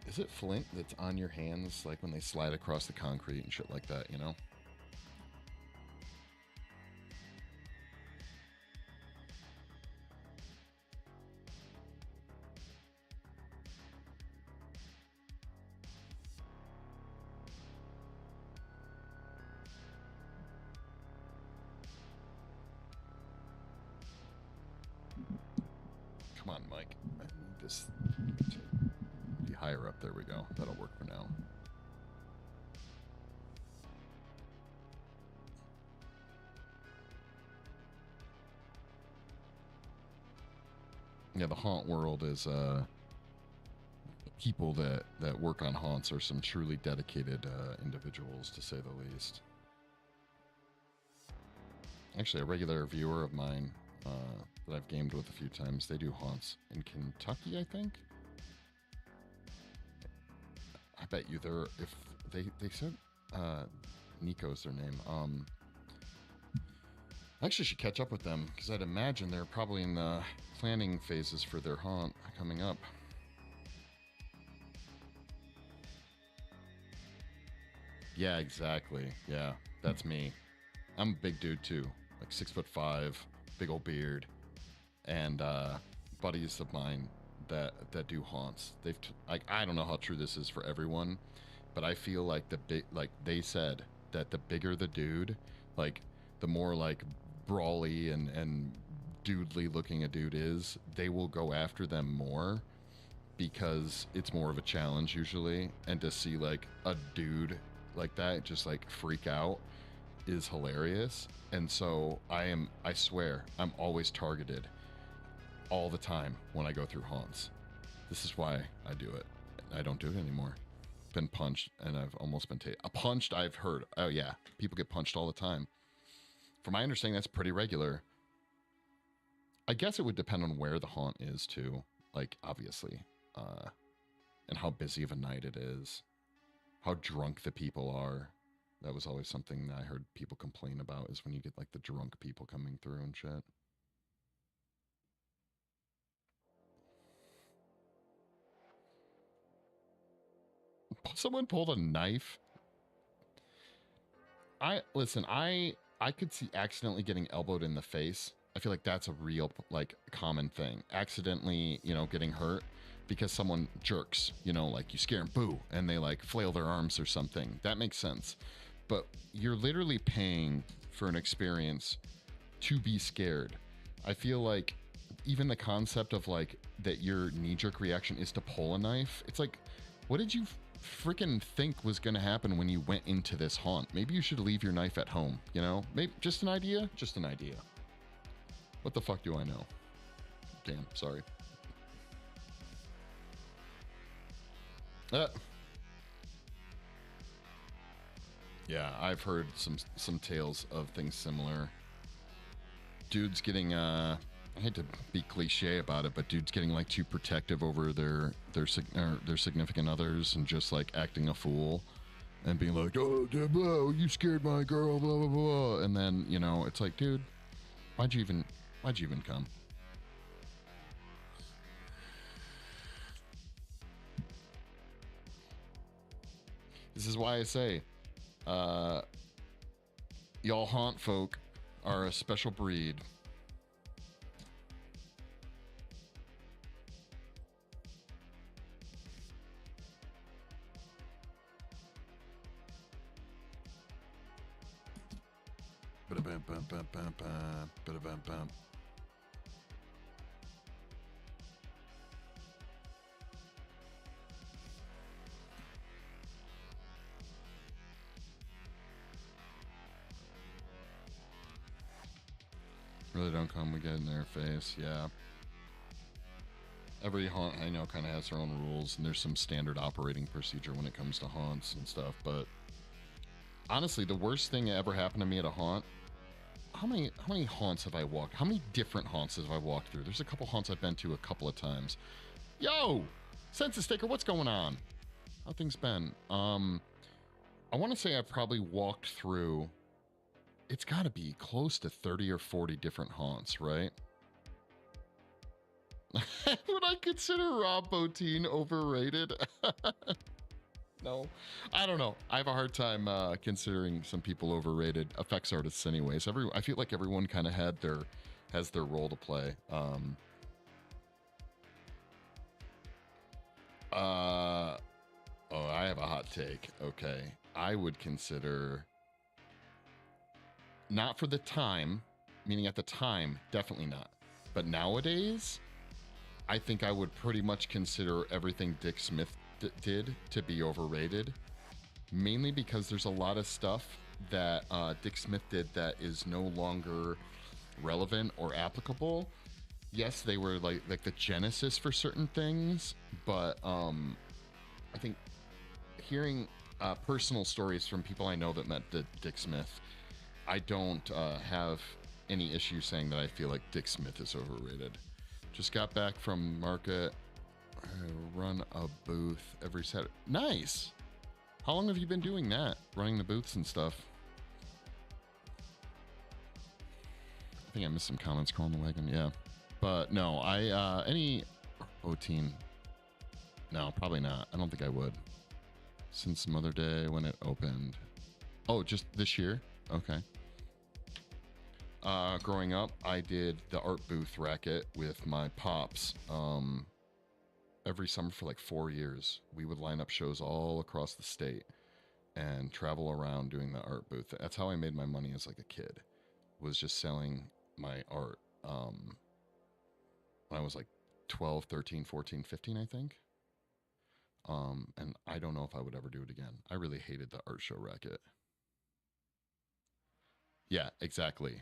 Speaker 1: Is it flint that's on your hands, like when they slide across the concrete and shit like that, you know? Come on, Mike. I need this to be higher up. There we go. That'll work for now. Yeah, the haunt world is people that work on haunts are some truly dedicated individuals, to say the least. Actually, a regular viewer of mine that I've gamed with a few times. They do haunts in Kentucky, I think. I bet you they're, if they said Nico's their name. I actually should catch up with them because I'd imagine they're probably in the planning phases for their haunt coming up. Yeah, exactly. Yeah, that's me. I'm a big dude too, like 6'5", big old beard, and buddies of mine that do haunts. I don't know how true this is for everyone, but I feel like they said that the bigger the dude, like the more like brawly and dudely looking a dude is, they will go after them more because it's more of a challenge usually, and to see like a dude like that just like freak out is hilarious. And so I swear I'm always targeted all the time when I go through haunts. This is why I do it. I don't do it anymore. Been punched and I've almost been punched. I've heard, oh yeah, people get punched all the time. From my understanding, that's pretty regular. I guess it would depend on where the haunt is too, like obviously, and how busy of a night it is, how drunk the people are. That was always something that I heard people complain about, is when you get like the drunk people coming through and shit. Someone pulled a knife. I could see accidentally getting elbowed in the face. I feel like that's a real like common thing. Accidentally, getting hurt because someone jerks, like you scare them, boo, and they like flail their arms or something. That makes sense. But you're literally paying for an experience to be scared. I feel like even the concept of like that your knee-jerk reaction is to pull a knife. It's like, what did you freaking think was going to happen when you went into this haunt? Maybe you should leave your knife at home, Maybe just an idea? Just an idea. What the fuck do I know? Damn, sorry. Yeah, I've heard some tales of things similar. Dudes getting I hate to be cliche about it, but dudes getting like too protective over their significant others and just like acting a fool and being like, oh, blah, you scared my girl, blah blah blah, and then it's like, dude, why'd you even come? This is why I say, y'all haunt folk are a special breed. Ba-da-bam-bam-bam-bam-bam. Really don't come, we get in their face. Yeah. Every haunt I know kind of has their own rules, and there's some standard operating procedure when it comes to haunts and stuff. But honestly, the worst thing that ever happened to me at a haunt, how many haunts have I walked? How many different haunts have I walked through? There's a couple haunts I've been to a couple of times. Yo, census taker, what's going on? How things been? I want to say I've probably walked through, it's got to be close to 30 or 40 different haunts, right? Would I consider Rob Bottin overrated? No, I don't know. I have a hard time considering some people overrated. Effects artists, anyways. I feel like everyone kind of has their role to play. Oh, I have a hot take. Okay, I would consider, not for the time, meaning at the time, definitely not. But nowadays, I think I would pretty much consider everything Dick Smith did to be overrated, mainly because there's a lot of stuff that Dick Smith did that is no longer relevant or applicable. Yes, they were like the genesis for certain things, but I think hearing personal stories from people I know that met Dick Smith, I don't have any issue saying that I feel like Dick Smith is overrated. Just got back from market. I run a booth every Saturday. Nice. How long have you been doing that? Running the booths and stuff? I think I missed some comments calling the wagon. Yeah. But no, any team. No, probably not. I don't think I would. Since Mother Day when it opened. Oh, just this year? Okay. Growing up, I did the art booth racket with my pops. Every summer for like 4 years, we would line up shows all across the state and travel around doing the art booth. That's how I made my money as like a kid, was just selling my art. When I was like 12, 13, 14, 15, I think. And I don't know if I would ever do it again. I really hated the art show racket. Yeah, exactly.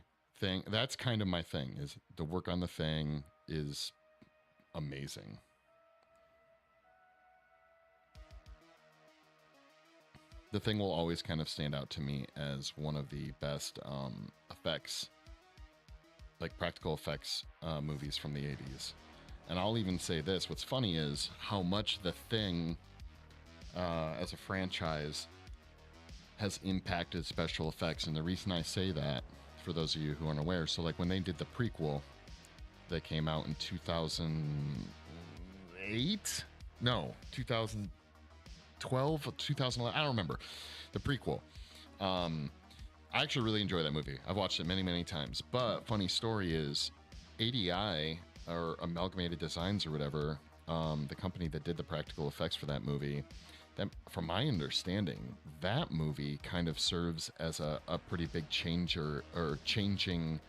Speaker 1: That's kind of my thing, is the work on the thing is amazing. The thing will always kind of stand out to me as one of the best effects, like practical effects movies from the 80s. And I'll even say this, what's funny is how much the thing as a franchise has impacted special effects. And the reason I say that, for those of you who aren't aware, so like when they did the prequel that came out in 2008? No, 2012, 2011, I don't remember. The prequel. I actually really enjoy that movie. I've watched it many, many times. But funny story is, ADI, or Amalgamated Designs or whatever, the company that did the practical effects for that movie, that, from my understanding, that movie kind of serves as a pretty big changing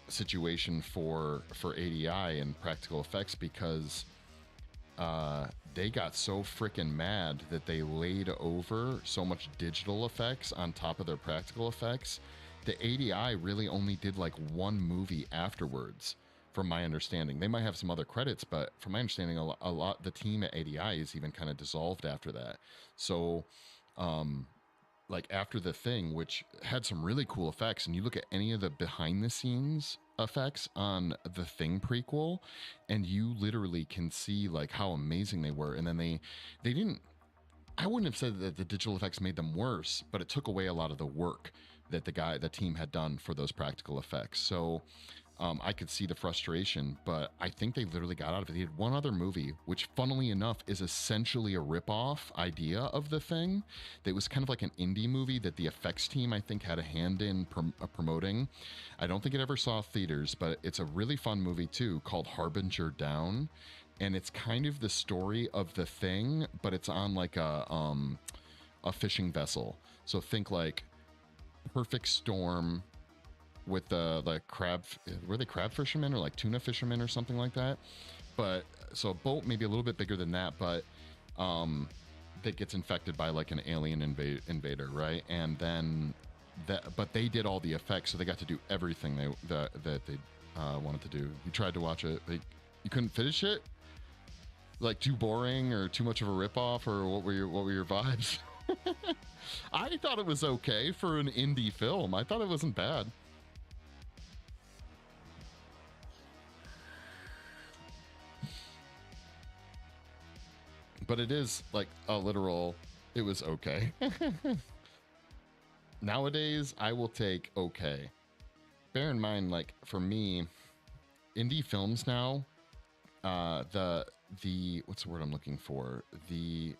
Speaker 1: situation for ADI and practical effects, because they got so freaking mad that they laid over so much digital effects on top of their practical effects. The ADI really only did like one movie afterwards, from my understanding. They might have some other credits, but from my understanding, a lot the team at ADI is even kind of dissolved after that. So like after The Thing, which had some really cool effects, and you look at any of the behind the scenes effects on The Thing prequel, and you literally can see like how amazing they were. And then they didn't, I wouldn't have said that the digital effects made them worse, but it took away a lot of the work that the team had done for those practical effects. So I could see the frustration, but I think they literally got out of it. They had one other movie, which funnily enough is essentially a rip-off idea of The Thing. That was kind of like an indie movie that the effects team, I think, had a hand in promoting. I don't think it ever saw theaters, but it's a really fun movie too, called Harbinger Down. And it's kind of the story of The Thing, but it's on like a fishing vessel. So think like Perfect Storm, with the crab, were they crab fishermen or like tuna fishermen or something like that? But so a boat maybe a little bit bigger than that, but that gets infected by like an alien invader, right? And then but they did all the effects, so they got to do everything that they wanted to do. You tried to watch it, you couldn't finish it, like too boring or too much of a ripoff, or what were your vibes? I thought it was okay for an indie film. I thought it wasn't bad. But it is like a literal, it was okay. Nowadays, I will take okay. Bear in mind, like for me, indie films now, the what's the word I'm looking for? Is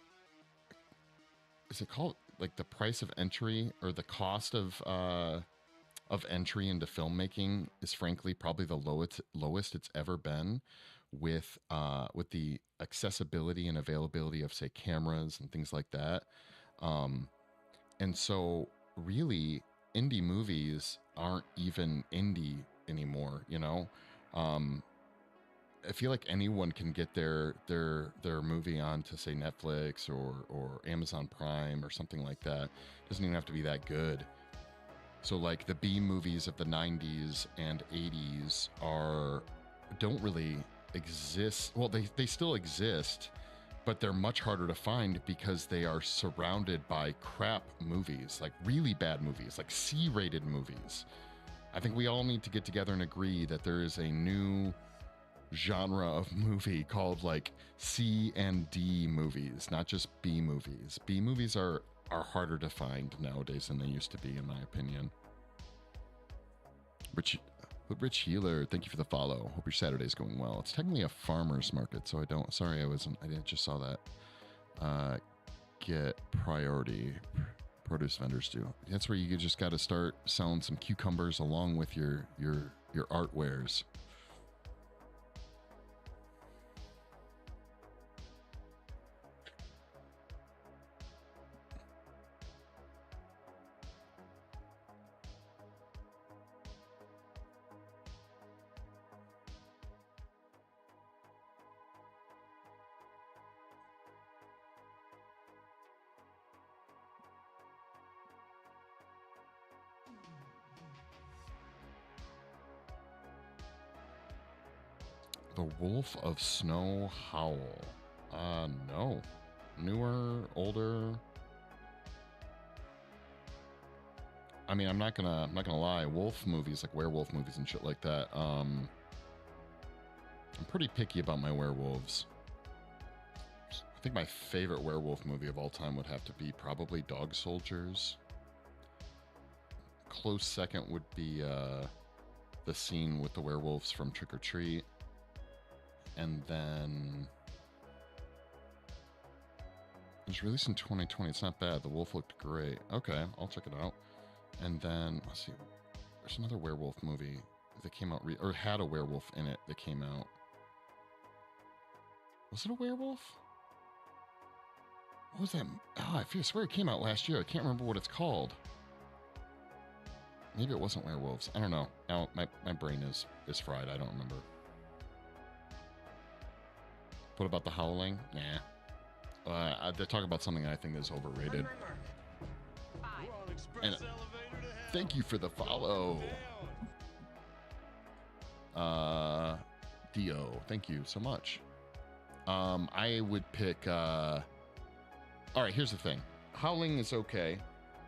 Speaker 1: it called like the price of entry, or the cost of entry into filmmaking is frankly probably the lowest it's ever been, with the accessibility and availability of say cameras and things like that. And so really indie movies aren't even indie anymore, you know? I feel like anyone can get their movie on to say Netflix or Amazon Prime or something like that. It doesn't even have to be that good. So like the B movies of the 90s and 80s don't really exist. Well, they still exist, but they're much harder to find because they are surrounded by crap movies, like really bad movies, like C-rated movies. I think we all need to get together and agree that there is a new genre of movie called like C and D movies, not just B movies. B movies are harder to find nowadays than they used to be, in my opinion. Rich Healer, thank you for the follow. Hope your Saturday's going well. It's technically a farmer's market, so I just saw that. Get priority. Produce vendors do. That's where you just got to start selling some cucumbers along with your art wares. The Wolf of Snow Howl. No. Newer, older. I mean, I'm not gonna lie. Wolf movies, like werewolf movies and shit like that. I'm pretty picky about my werewolves. I think my favorite werewolf movie of all time would have to be probably Dog Soldiers. Close second would be the scene with the werewolves from Trick or Treat. And then it was released in 2020. It's not bad. The wolf looked great. Okay, I'll check it out. And then let's see. There's another werewolf movie that came out or had a werewolf in it that came out. Was it a werewolf? What was that? Oh, I swear it came out last year. I can't remember what it's called. Maybe it wasn't werewolves. I don't know. Now my brain is fried. I don't remember. What about The Howling? Nah. They talk about something I think is overrated. And thank you for the follow. Dio, thank you so much. I would pick. All right, here's the thing. Howling is okay,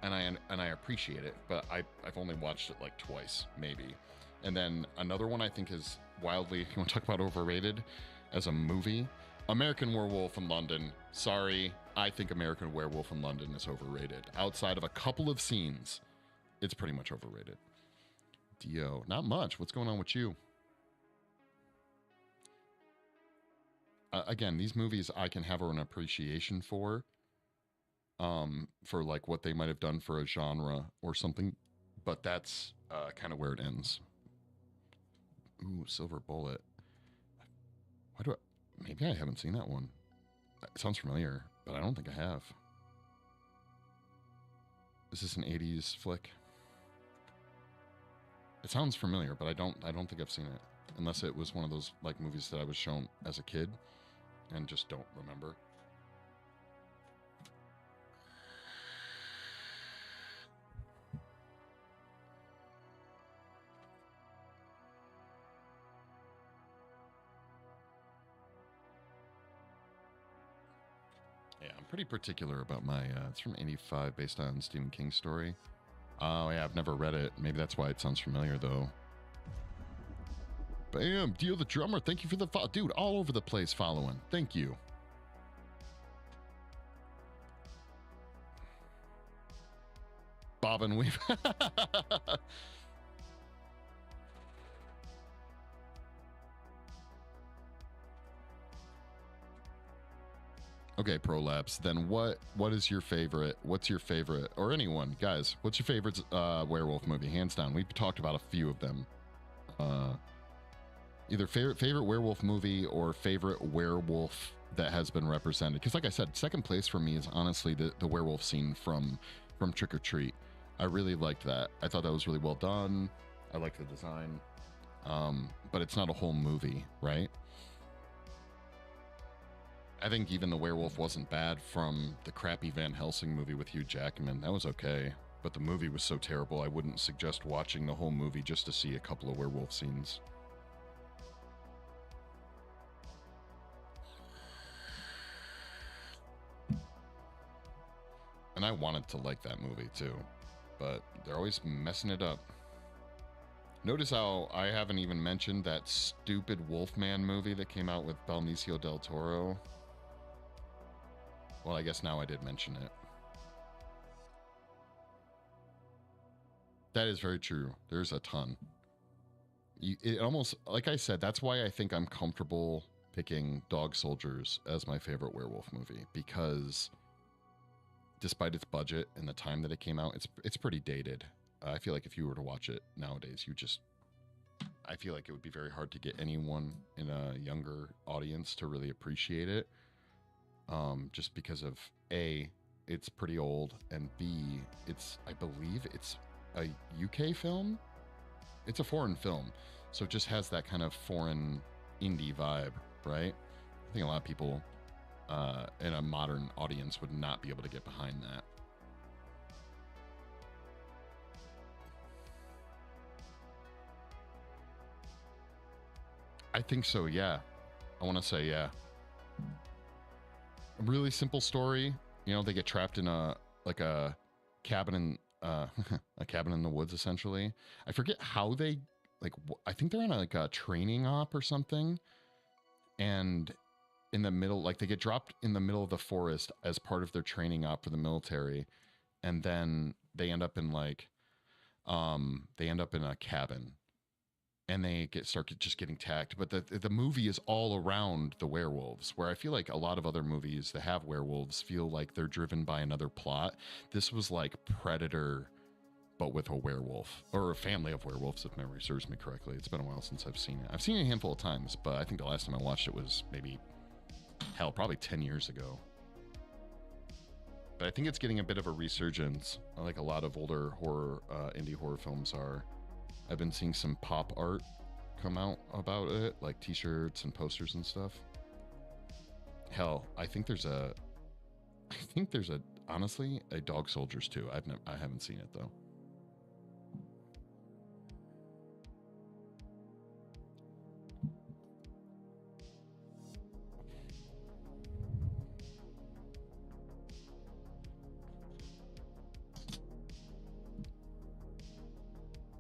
Speaker 1: and I appreciate it, but I've only watched it like twice, maybe. And then another one I think is wildly. You want to talk about overrated as a movie? American Werewolf in London. Sorry, I think American Werewolf in London is overrated. Outside of a couple of scenes, it's pretty much overrated. Dio, not much. What's going on with you? Again, these movies I can have an appreciation for like what they might have done for a genre or something, but that's kind of where it ends. Ooh, Silver Bullet. Maybe I haven't seen that one. It sounds familiar, but I don't think I have. Is this an 80s flick? It sounds familiar, but I don't think I've seen it. Unless it was one of those like movies that I was shown as a kid and just don't remember. Yeah, I'm pretty particular about my, it's from 85, based on Stephen King's story. Oh yeah, I've never read it. Maybe that's why it sounds familiar though. Bam, Dio the drummer, thank you for the follow. Dude, all over the place following. Thank you. Bob and Weave. Okay, Prolapse. Then what is your favorite? What's your favorite? Or anyone, guys, what's your favorite werewolf movie? Hands down. We've talked about a few of them. Either favorite werewolf movie or favorite werewolf that has been represented. Because like I said, second place for me is honestly the werewolf scene from Trick or Treat. I really liked that. I thought that was really well done. I liked the design. But it's not a whole movie, right? I think even the werewolf wasn't bad from the crappy Van Helsing movie with Hugh Jackman. That was okay. But the movie was so terrible, I wouldn't suggest watching the whole movie just to see a couple of werewolf scenes. And I wanted to like that movie too, but they're always messing it up. Notice how I haven't even mentioned that stupid Wolfman movie that came out with Benicio del Toro. Well, I guess now I did mention it. That is very true. There's a ton. It almost, like I said, that's why I think I'm comfortable picking Dog Soldiers as my favorite werewolf movie, because despite its budget and the time that it came out, it's pretty dated. I feel like if you were to watch it nowadays, I feel like it would be very hard to get anyone in a younger audience to really appreciate it. Just because of A, it's pretty old, and B, I believe it's a UK film. It's a foreign film, so it just has that kind of foreign indie vibe, right? I think a lot of people in a modern audience would not be able to get behind that. I think so, yeah. I want to say, yeah. A really simple story. You know, they get trapped in a cabin in a cabin in the woods, essentially. I forget how they I think they're on a training op or something, and in the middle, like they get dropped in the middle of the forest as part of their training op for the military, and then they end up in a cabin, and they start just getting attacked. But the movie is all around the werewolves, where I feel like a lot of other movies that have werewolves feel like they're driven by another plot. This was like Predator, but with a werewolf, or a family of werewolves, if memory serves me correctly. It's been a while since I've seen it. I've seen it a handful of times, but I think the last time I watched it was probably 10 years ago. But I think it's getting a bit of a resurgence, like a lot of older indie horror films are. I've been seeing some pop art come out about it, like t-shirts and posters and stuff. Hell, I think there's honestly a Dog Soldiers too. I haven't seen it though.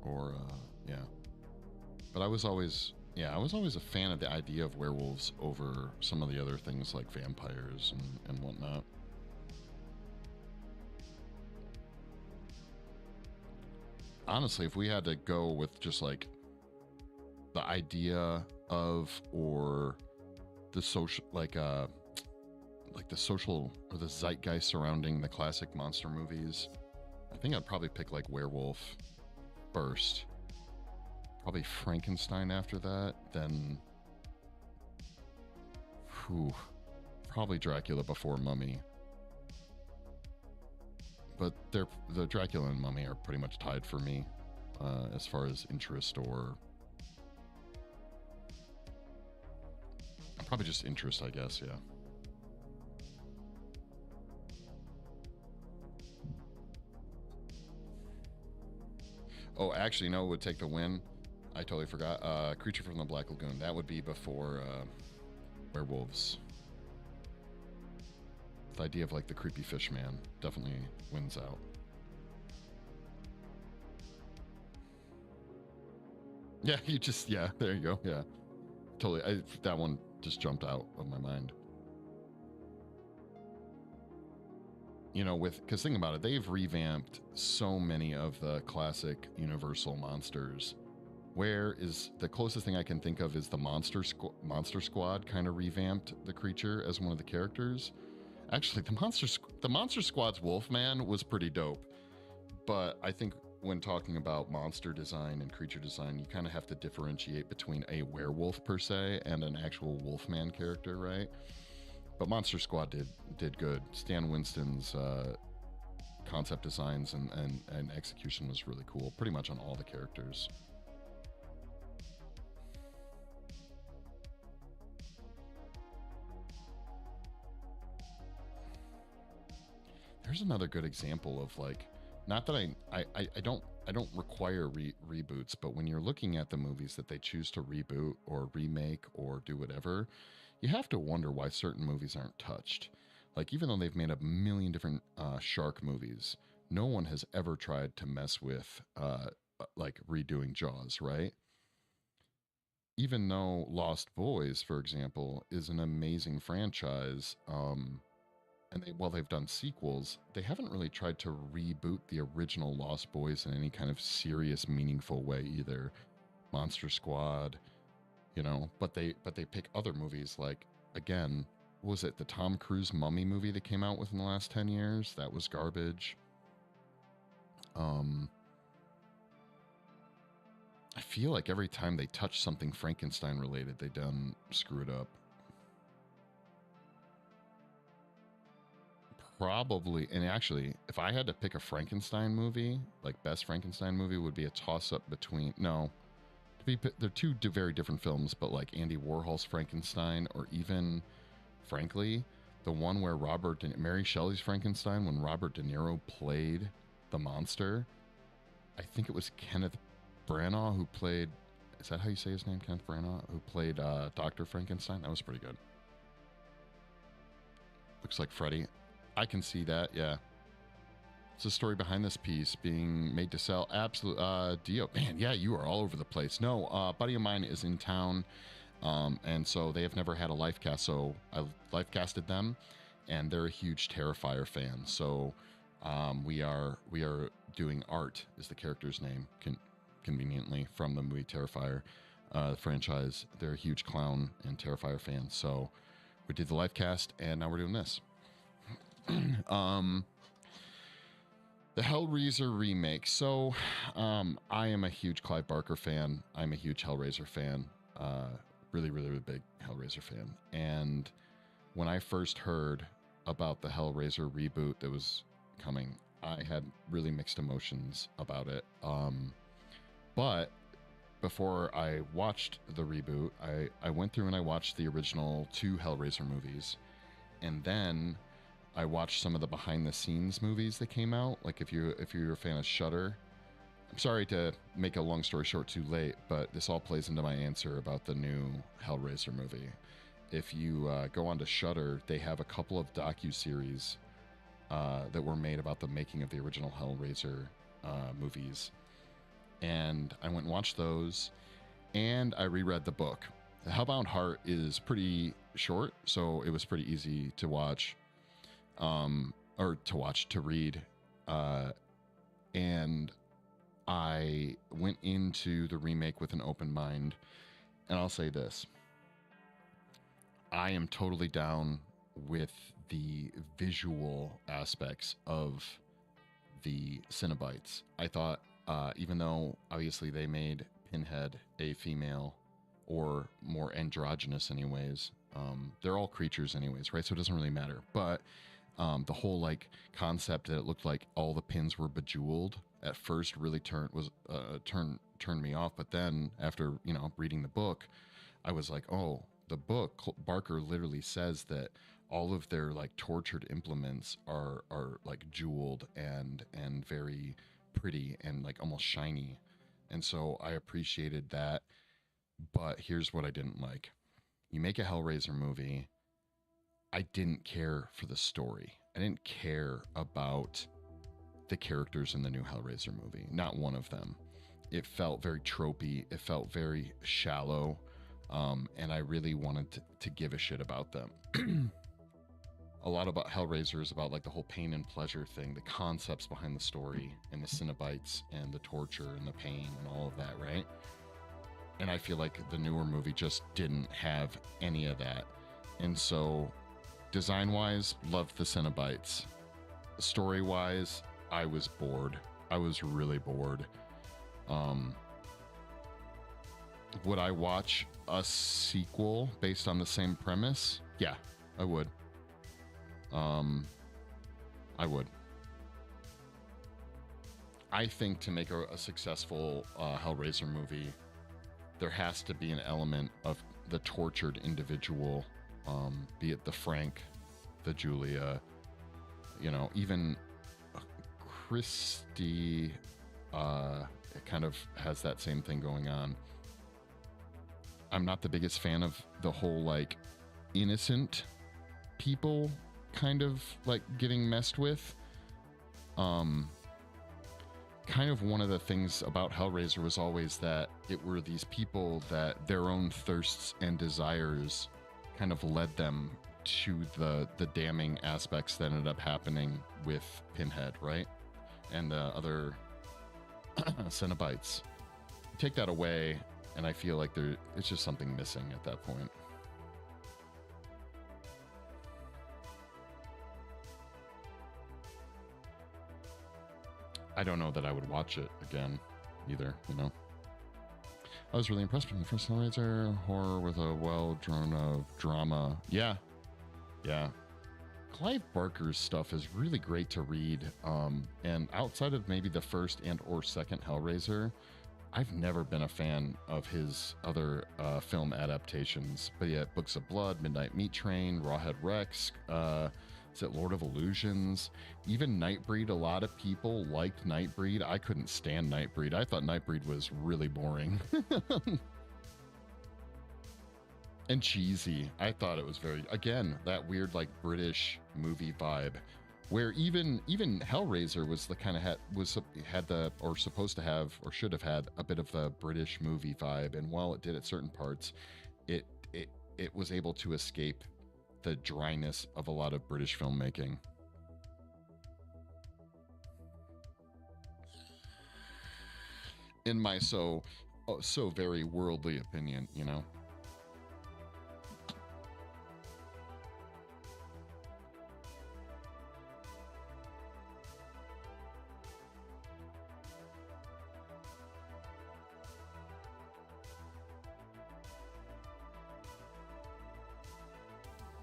Speaker 1: Or yeah. But I was always a fan of the idea of werewolves over some of the other things like vampires and whatnot. Honestly, if we had to go with just like the idea of, or the social, like the social or the zeitgeist surrounding the classic monster movies, I think I'd probably pick like werewolf first, probably Frankenstein after that, then probably Dracula before Mummy. But the Dracula and Mummy are pretty much tied for me as far as interest, or probably just interest, I guess. Yeah. Oh, actually, no, it would take the win. I totally forgot. Creature from the Black Lagoon. That would be before werewolves. The idea of like the creepy fish man definitely wins out. Yeah, there you go. Yeah, totally. That one just jumped out of my mind. You know, because think about it, they've revamped so many of the classic Universal monsters. Where is the closest thing I can think of is the Monster Squad kind of revamped the creature as one of the characters. Actually, the Monster Squad's Wolfman was pretty dope, but I think when talking about monster design and creature design, you kind of have to differentiate between a werewolf per se and an actual Wolfman character, right? But Monster Squad did good. Stan Winston's concept designs and execution was really cool, pretty much on all the characters. There's another good example of like, not that I don't require reboots, but when you're looking at the movies that they choose to reboot or remake or do whatever, you have to wonder why certain movies aren't touched. Like, even though they've made a million different shark movies, no one has ever tried to mess with like redoing Jaws, right? Even though Lost Boys, for example, is an amazing franchise, and while they've done sequels, they haven't really tried to reboot the original Lost Boys in any kind of serious, meaningful way either. Monster Squad, but they pick other movies like, again, was it the Tom Cruise Mummy movie that came out within the last 10 years? That was garbage. I feel like every time they touch something Frankenstein related, they done screw it up. Probably, and actually, if I had to pick a Frankenstein movie, like best Frankenstein movie, would be a toss-up between, no, they're two very different films, but like Andy Warhol's Frankenstein, or even, frankly, the one where Mary Shelley's Frankenstein, when Robert De Niro played the monster. I think it was Kenneth Branagh who played, is that how you say his name, Kenneth Branagh, who played Dr. Frankenstein? That was pretty good. Looks like Freddy. I can see that, yeah. It's a story behind this piece being made to sell. Absolute Dio. Man, yeah, you are all over the place. No, a buddy of mine is in town, and so they have never had a life cast, so I life casted them, and they're a huge Terrifier fan. So we are doing Art, is the character's name, conveniently, from the movie Terrifier franchise. They're a huge clown and Terrifier fan, so we did the life cast, and now we're doing this. The Hellraiser remake. So I am a huge Clive Barker fan. I'm a huge Hellraiser fan. Really, really, really big Hellraiser fan. And when I first heard about the Hellraiser reboot that was coming, I had really mixed emotions about it. But before I watched the reboot, I went through and I watched the original 2 Hellraiser movies. And then I watched some of the behind the scenes movies that came out. Like if you're a fan of Shudder, I'm sorry to make a long story short too late, but this all plays into my answer about the new Hellraiser movie. If you go on to Shudder, they have a couple of docuseries that were made about the making of the original Hellraiser movies. And I went and watched those, and I reread the book. The Hellbound Heart is pretty short, so it was pretty easy to watch. To read, and I went into the remake with an open mind, and I'll say this: I am totally down with the visual aspects of the Cenobites. I thought, even though obviously they made Pinhead a female, or more androgynous anyways, they're all creatures anyways, right? So it doesn't really matter, but the whole like concept that it looked like all the pins were bejeweled at first really turned me off. But then after reading the book, I was like, oh, the book, Barker literally says that all of their like tortured implements are like jeweled and very pretty and like almost shiny, and so I appreciated that. But here's what I didn't like: you make a Hellraiser movie. I didn't care for the story. I didn't care about the characters in the new Hellraiser movie. Not one of them. It felt very tropey. It felt very shallow. And I really wanted to give a shit about them. A lot about Hellraiser is about like the whole pain and pleasure thing, the concepts behind the story, and the Cenobites and the torture and the pain and all of that, right? And I feel like the newer movie just didn't have any of that. And so design-wise, loved the Cenobites. Story-wise, I was bored. I was really bored. Would I watch a sequel based on the same premise? Yeah, I would. I would. I think to make a successful Hellraiser movie, there has to be an element of the tortured individual, be it the Frank, the Julia, even Christy, it kind of has that same thing going on. I'm not the biggest fan of the whole like innocent people kind of like getting messed with. kind of one of the things about Hellraiser was always that it were these people that their own thirsts and desires kind of led them to the damning aspects that ended up happening with Pinhead, right? And the other Cenobites. Take that away, and I feel like it's just something missing at that point. I don't know that I would watch it again either, you know. I was really impressed with the first Hellraiser horror with a well-drawn drama. Yeah. Clive Barker's stuff is really great to read. And outside of maybe the first and or second Hellraiser, I've never been a fan of his other film adaptations. But yeah, Books of Blood, Midnight Meat Train, Rawhead Rex, is it Lord of Illusions? Even Nightbreed, a lot of people liked Nightbreed. I couldn't stand Nightbreed. I thought Nightbreed was really boring. And cheesy. I thought it was very, again, that weird like British movie vibe, where even Hellraiser was the kind of had the, or supposed to have, or should have had a bit of the British movie vibe. And while it did at certain parts, it was able to escape the dryness of a lot of British filmmaking. In my so very worldly opinion, you know.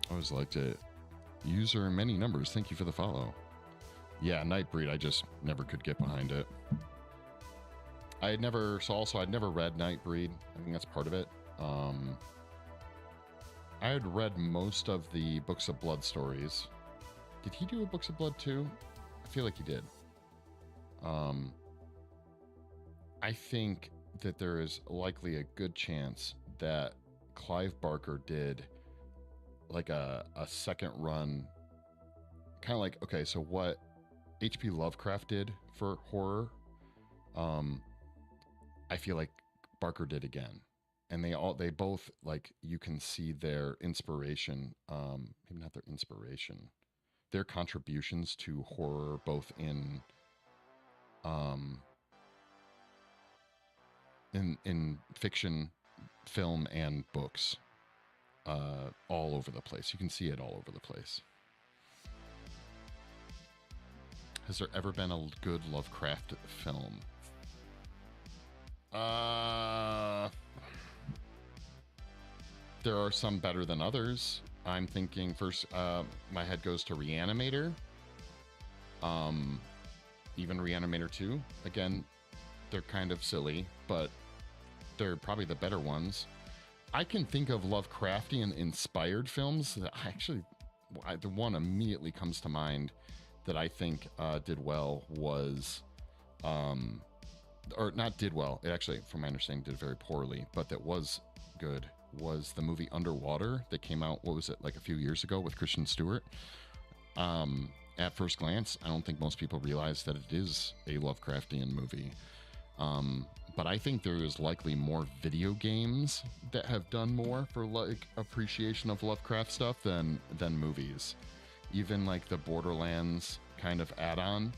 Speaker 1: I always like to user many numbers. Thank you for the follow. Yeah, Nightbreed, I just never could get behind it. I'd never read Nightbreed. I think that's part of it. I had read most of the Books of Blood stories. Did he do a Books of Blood too? I feel like he did. I think that there is likely a good chance that Clive Barker did like a second run, kind of like, okay, so what H.P. Lovecraft did for horror, I feel like Barker did again. And they both, like, you can see their inspiration, maybe not their inspiration, their contributions to horror, both in fiction, film, and books. All over the place. You can see it all over the place. Has there ever been a good Lovecraft film? There are some better than others. I'm thinking first, my head goes to Reanimator. Even Reanimator 2. Again, they're kind of silly, but they're probably the better ones. I can think of Lovecraftian inspired films that the one immediately comes to mind that I think did well was, or not did well, it actually, from my understanding, did very poorly, but that was good, was the movie Underwater that came out, what was it, like a few years ago with Kristen Stewart. At first glance, I don't think most people realize that it is a Lovecraftian movie. But I think there is likely more video games that have done more for like appreciation of Lovecraft stuff than movies. Even like the Borderlands kind of add-on.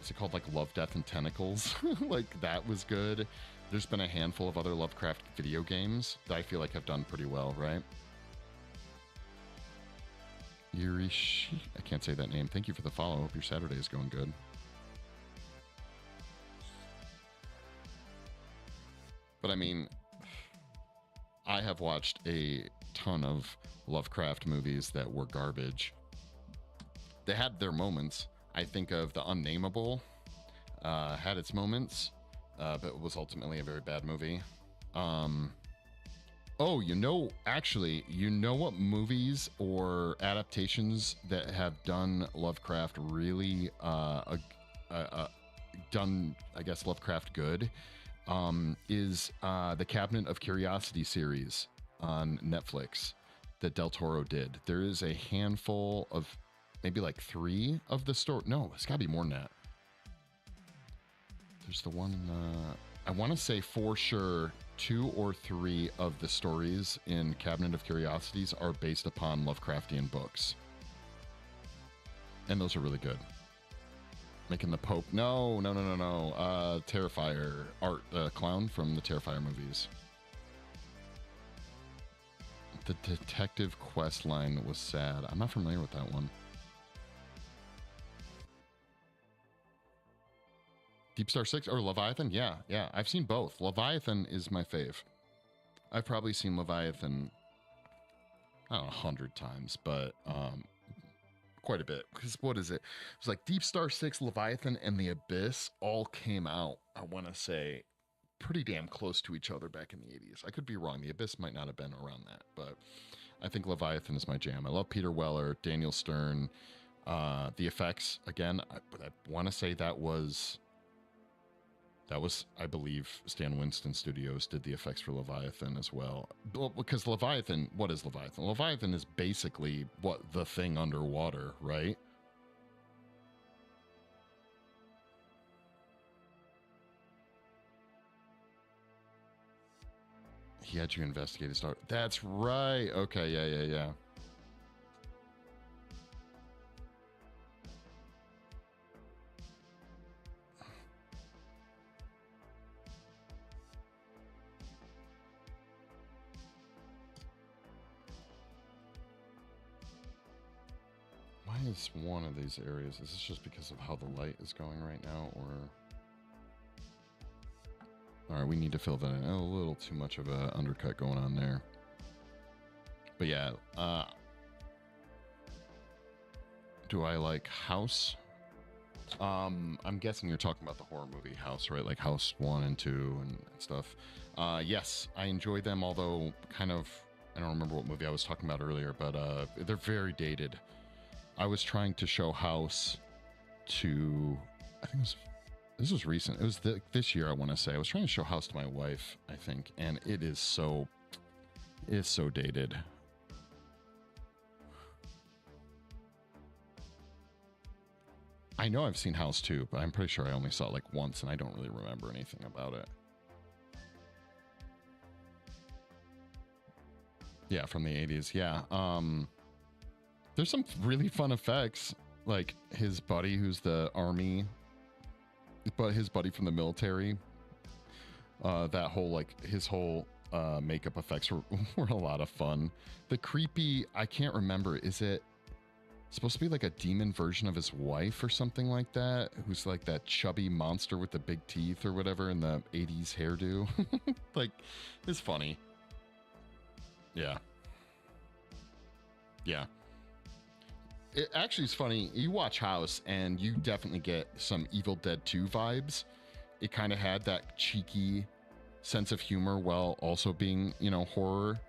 Speaker 1: Is it called like Love, Death, and Tentacles? Like that was good. There's been a handful of other Lovecraft video games that I feel like have done pretty well, right? Eerie, I can't say that name. Thank you for the follow. Hope your Saturday is going good. But I mean, I have watched a ton of Lovecraft movies that were garbage. They had their moments. I think of The Unnameable, had its moments, but it was ultimately a very bad movie. Oh, you know what movies or adaptations that have done Lovecraft really, done, I guess, Lovecraft good? Is the Cabinet of Curiosity series on Netflix that Del Toro did. There is a handful of, maybe like 3 of the story. No, it's gotta be more than that. There's the one, I want to say for sure 2 or 3 of the stories in Cabinet of Curiosities are based upon Lovecraftian books. And those are really good. Making the Pope. No. Terrifier. Art Clown from the Terrifier movies. The detective quest line was sad. I'm not familiar with that one. Deep Star 6 or Leviathan? Yeah. I've seen both. Leviathan is my fave. I've probably seen Leviathan, I don't know, 100 times, but quite a bit. Because what is it? It was like Deep Star 6, Leviathan, and The Abyss all came out, I want to say, pretty damn close to each other back in the 80s. I could be wrong. The Abyss might not have been around that, but I think Leviathan is my jam. I love Peter Weller, Daniel Stern, the effects. Again, I want to say that was, I believe, Stan Winston Studios did the effects for Leviathan as well. Because Leviathan, what is Leviathan? Leviathan is basically what the thing underwater, right? He had you investigate his daughter. That's right. Okay, yeah. Why is one of these areas? Is this just because of how the light is going right now, or? All right, we need to fill that in. A little too much of a undercut going on there. But yeah, do I like House? I'm guessing you're talking about the horror movie House, right? Like House 1 and 2 and stuff. Yes, I enjoy them, although kind of, I don't remember what movie I was talking about earlier, but they're very dated. I was trying to show House to, I think this was recent. It was this year, I want to say. I was trying to show House to my wife, I think, and it is so dated. I know I've seen House 2, but I'm pretty sure I only saw it like once, and I don't really remember anything about it. Yeah, from the 80s. Yeah. There's some really fun effects, like his buddy who's the army, but his buddy from the military. That whole, like, his whole makeup effects were a lot of fun. The creepy, I can't remember, is it supposed to be like a demon version of his wife or something like that, who's like that chubby monster with the big teeth or whatever in the 80s hairdo? Like, it's funny. Yeah. It actually is funny. You watch House and you definitely get some Evil Dead 2 vibes. It kind of had that cheeky sense of humor while also being, you know, horror.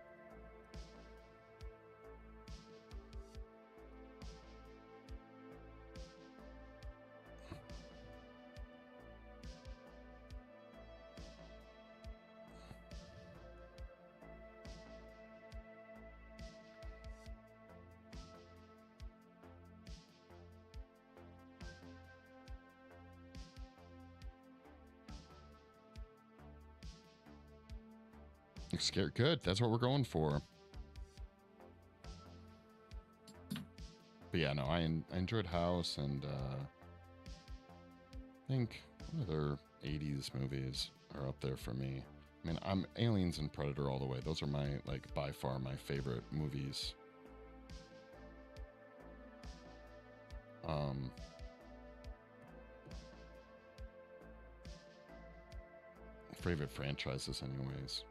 Speaker 1: Scared. Good. That's what we're going for. But yeah, no, I enjoyed House, and I think other 80s movies are up there for me. I mean, I'm Aliens and Predator all the way. Those are my, like, by far my favorite movies. Favorite franchises anyways.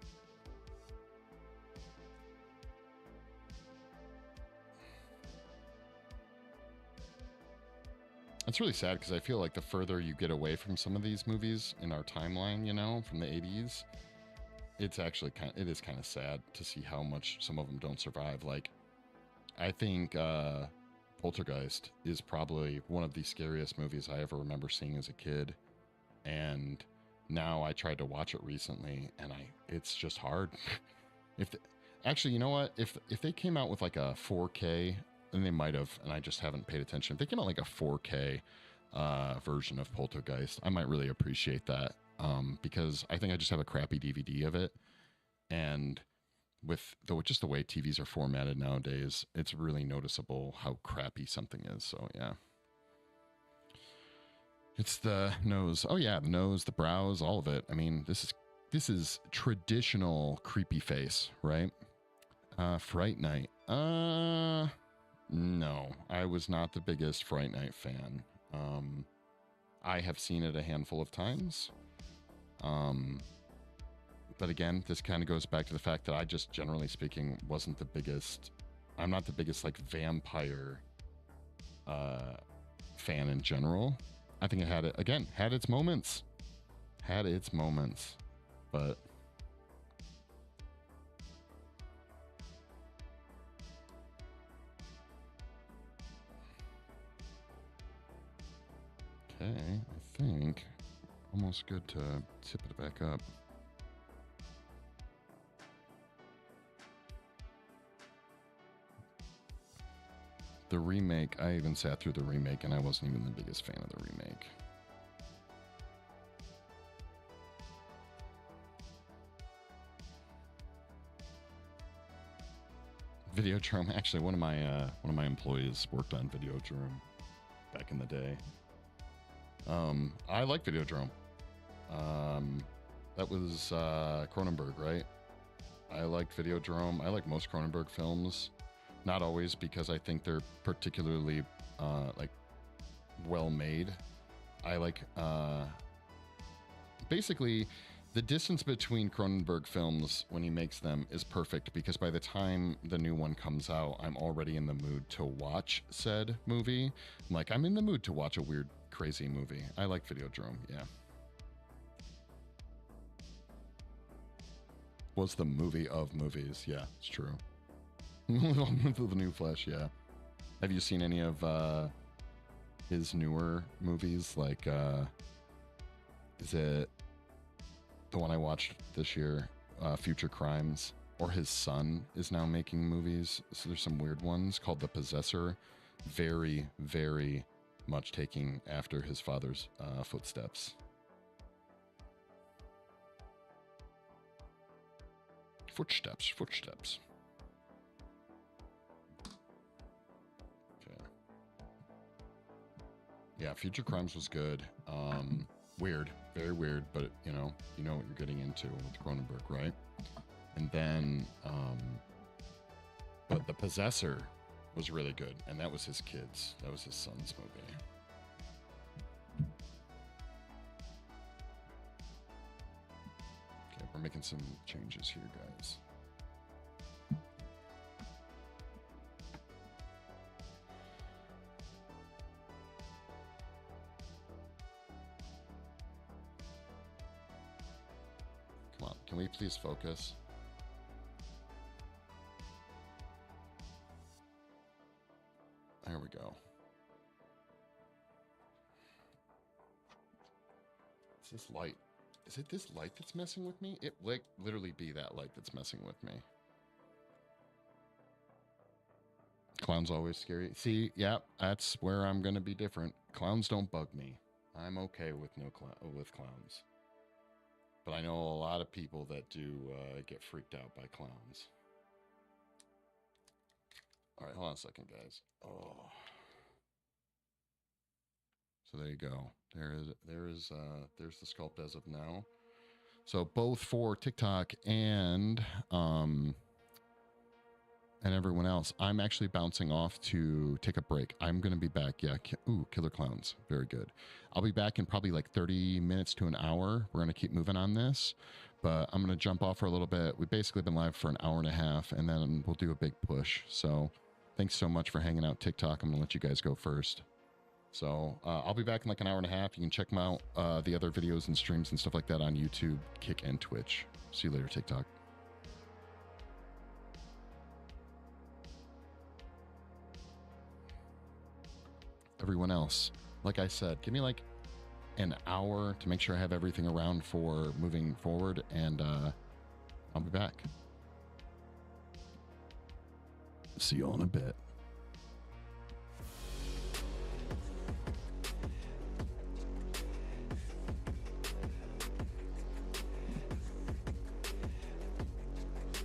Speaker 1: It's really sad because I feel like the further you get away from some of these movies in our timeline, you know, from the 80s, it's actually it is kind of sad to see how much some of them don't survive. Like, I think Poltergeist is probably one of the scariest movies I ever remember seeing as a kid. And now I tried to watch it recently, and it's just hard. Actually, you know what? If they came out with like a 4K, and they might have, and I just haven't paid attention. If they came out like a 4K, version of Poltergeist. I might really appreciate that because I think I just have a crappy DVD of it, and with just the way TVs are formatted nowadays, it's really noticeable how crappy something is. So yeah. It's the nose. Oh yeah, the nose, the brows, all of it. I mean, this is traditional creepy face, right? Fright Night. No, I was not the biggest Fright Night fan. I have seen it a handful of times. But again, this kind of goes back to the fact that I just, generally speaking, wasn't the biggest. I'm not the biggest like vampire fan in general. I think it had its moments. But okay, I think almost good to tip it back up. The remake, I even sat through the remake and I wasn't even the biggest fan of the remake. Videodrome, actually one of my employees worked on Videodrome back in the day. I like Videodrome. That was Cronenberg, right? I liked Videodrome. I like most Cronenberg films. Not always, because I think they're particularly like well made. I like basically the distance between Cronenberg films when he makes them is perfect, because by the time the new one comes out, I'm already in the mood to watch said movie. I'm in the mood to watch a weird, crazy movie. I like Videodrome, yeah. Was the movie of movies, yeah, it's true. The new Flash, yeah. Have you seen any of his newer movies? Like, is it the one I watched this year, Future Crimes? Or his son is now making movies. So there's some weird ones called The Possessor. Very, very much taking after his father's footsteps. Footsteps. Yeah, Future Crimes was good. Weird, very weird, but you know what you're getting into with Cronenberg, right? And then, but The Possessor was really good, and that was his kids. That was his son's movie. Okay, we're making some changes here, guys. Can we please focus? There we go. Is this light? Is it this light that's messing with me? It literally be that light that's messing with me. Clowns always scary. See, yeah, that's where I'm gonna be different. Clowns don't bug me. I'm okay with with clowns. But I know a lot of people that do get freaked out by clowns. All right, hold on a second, guys. Oh, so there you go. There's the sculpt as of now. So both for TikTok and everyone else, I'm actually bouncing off to take a break. I'm going to be back. Yeah. Ooh, Killer Clowns. Very good. I'll be back in probably like 30 minutes to an hour. We're going to keep moving on this, but I'm going to jump off for a little bit. We've basically been live for an hour and a half, and then we'll do a big push. So thanks so much for hanging out, TikTok. I'm going to let you guys go first. So I'll be back in like an hour and a half. You can check out the other videos and streams and stuff like that on YouTube, Kick, and Twitch. See you later, TikTok. Everyone else, like I said, give me like an hour to make sure I have everything around for moving forward, and I'll be back. See you all in a bit.